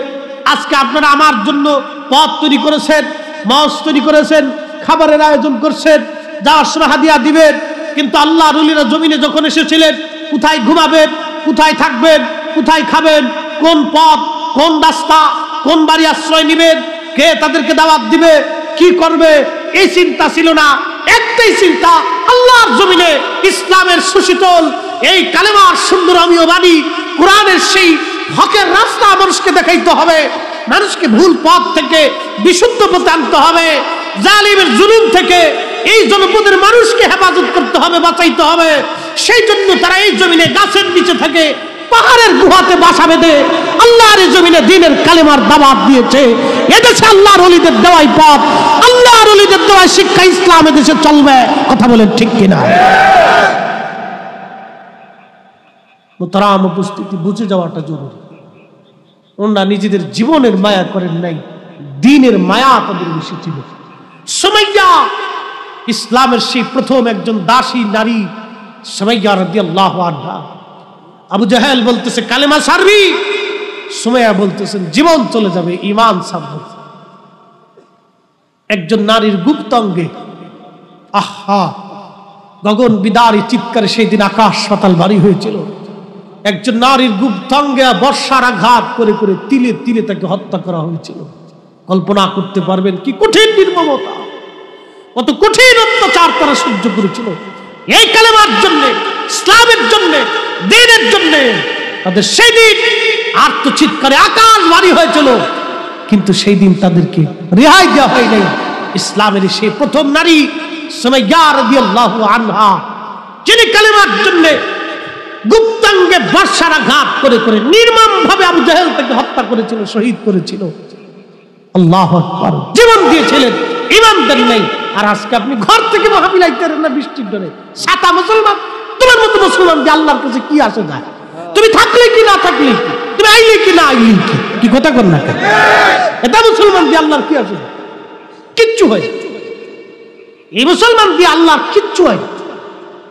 আজকে আপনারা আমার জন্য পথ তৈরি করেছেন, মঞ্চ তৈরি করেছেন, খাবারের আয়োজন করছেন, যাওয়ার সময় হাদিয়া দিবেন। কিন্তু আল্লাহর ওলিরা জমিনে যখন এসেছিলেন, কোথায় ঘুমাবেন, কোথায় থাকবেন, কোথায় খাবেন, কোন পথ, কোন রাস্তা, কোন বাড়ি আশ্রয় নেবেন, কে তাদেরকে দাওয়াত দিবে, কি করবে, এই চিন্তা ছিল না। একটাই চিন্তা, আল্লাহর জমিনে ইসলামের সুশীতল এই কালেমার সুন্দর আমিও বাণী, কোরআনের সেই হকের রাস্তা মানুষকে দেখাইতে হবে, মানুষকে ভুল পথ থেকে বিশুদ্ধ পথে আনতে হবে, জালিমের জুলুম থেকে এই জনপদের মানুষকে হেফাজত করতে হবে, বাঁচাইতে হবে। সেই জন্য তারা এই জমিনে গাছের নিচে থেকে পাহাড়ের গুহাতে বাসা বেঁধে আল্লাহর জমিনে দ্বীনের কালেমার দাওয়াত দিয়েছে। এদেশে আল্লাহর ওলিদের দেওয়াই পথ, আল্লাহর ওলিদের দেওয়াই শিক্ষা ইসলাম এদেশে চলবে। কথা বলেন ঠিক কিনা? মুহতারাম উপস্থিতি, বুঝে যাওয়াটা জরুরি। ওনারা নিজেদের জীবনের মায়া করেন নাই, দ্বীনের মায়া তাদের বেশি ছিল। সুমাইয়া ইসলামের সেই প্রথম একজন দাসী নারী, সুমাইয়া রাদিয়াল্লাহু আনহা। আবু জাহেল বলতেছে কালেমা ছাড়বি, সুমাইয়া বলতেছেন জীবন চলে যাবে, ঈমান ছাড়ব। একজন নারীর গুপ্তাঙ্গে আহা গগন বিদারী চিৎকারে সেই দিন আকাশ পাতাল ভারী হয়েছিল। একজন নারীর গুপ্তাঙ্গে বর্ষার আঘাত করে করে তিলে তিলে তাকে হত্যা করা হয়েছিল। কল্পনা করতে পারবেন কি কঠিন নির্মমতা, কত কঠিন অত্যাচার তারা সহ্য করেছিল এই কালেমার জন্য, ইসলামের জন্য, দ্বীনের জন্য। তাদের সেই দিন আর্তচিৎকারে আকাশ ভারী হয়েছিল, কিন্তু সেই দিন তাদেরকে রেহাই দেওয়া হয় নাই। ইসলামের সেই প্রথম নারী সুমাইয়া রাদিয়াল্লাহু আনহা, যিনি কালেমার জন্য গুপ্তাঙ্গে বর্ষার আঘাত করে করে নির্মম ভাবে আবু জাহেল তাকে হত্যা করেছিল, শহীদ করেছিল। আল্লাহু আকবার, জীবন দিয়েছিলেন, ঈমান দেন নাই। আর আজকে আপনি ঘর থেকে মহাবিলাইতে না বৃষ্টির ডরে, সাতা মুসলমান, তোমার মতো মুসলমান যে আল্লাহর কাছে কি আসে যায়? তুমি থাকলে কি না থাকলে কি, তুমি আইলে কি না আইলে কি, কি কথা কর না কেন? এটা মুসলমান দিয়ে আল্লাহর কি আসে? কিচ্ছু হয়। এই মুসলমান দিয়ে আল্লাহর কিচ্ছু হয়,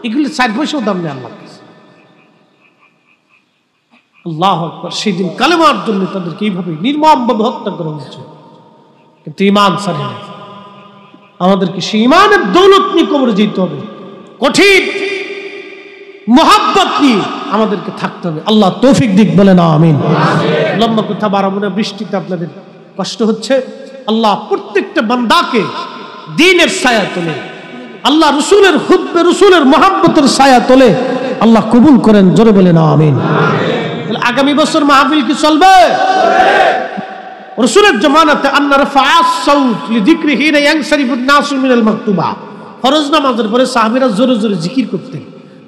এগুলি 4 পয়সাও দাম নেই আল্লাহর কাছে। আল্লাহু আকবার, সেদিন কালেমার জন্য তাদেরকে এইভাবে নির্মম ভাবে হত্যা করা হয়েছে, কিন্তু ঈমান ছাড়ে না। আমাদেরকে সেই ঈমানের দৌলত নিয়ে কবরে যেতে হবে, কঠিন মোহাব্বত নিয়ে আমাদেরকে থাকতে হবে। আল্লাহ তৌফিক দিক, বলে না আমিন। লম্বা কথা বাড়াবো না, বৃষ্টিতে আপনাদের কষ্ট হচ্ছে। আল্লাহ প্রত্যেকটা বান্দাকে দ্বীনের ছায়া তোলে, আল্লাহ রসুলের হুব্বে রসুলের মোহাব্বতের ছায়া তোলে আল্লাহ কবুল করেন। জোরে বলে না আমিন। আগামী বছর মাহফিল কি চলবে? রসুলের জামানাতে আন্না রাফা'আস সাউত লিযিকরিহি ইয়ানসারিফুন নাসু মিনাল মাকতুবা, ফরজ নামাজের পরে সাহাবীরা জোরে জোরে জিকির করতেন,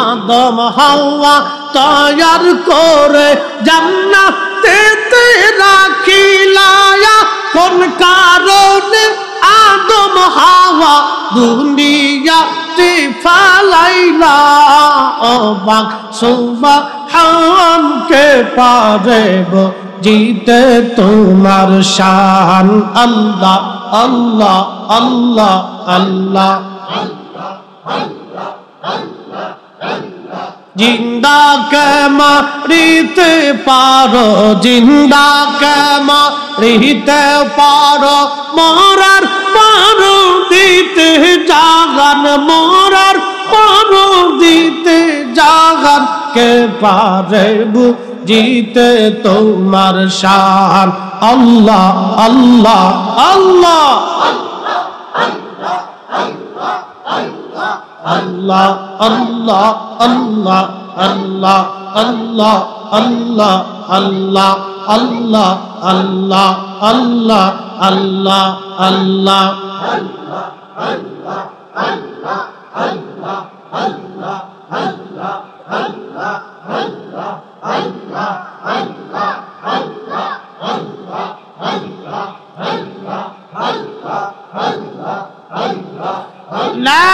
আদম হাওয়া তৈয়ার করে জান্নাতে রাখিলা, কোন কারণে আদম হাওয়া দুনিয়াতে ফালাইলা? অবাক সুবহান কে পারেব জিতে তোমার শান। আল্লাহ আল্লাহ আল্লাহ আল্লাহ জিন্দা কে মারিতে পারো, জিন্দা কে মারিতে পারো, মরার পর দিতে জাগান, মরার পর দিতে জাগান, কে পারে বুঝিতে তোমার শান। আল্লাহ আল্লাহ আল্লাহ আল্লাহ আল্লাহ আল্লাহ আল্লাহ আল্লাহ আল্লাহ আল্লাহ আল্লাহ আল্লাহ আল্লাহ আল্লাহ আল্লাহ লা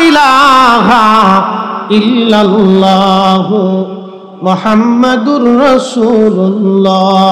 ইলাহা ইল্লাল্লাহু মুহাম্মাদুর রাসূলুল্লাহ।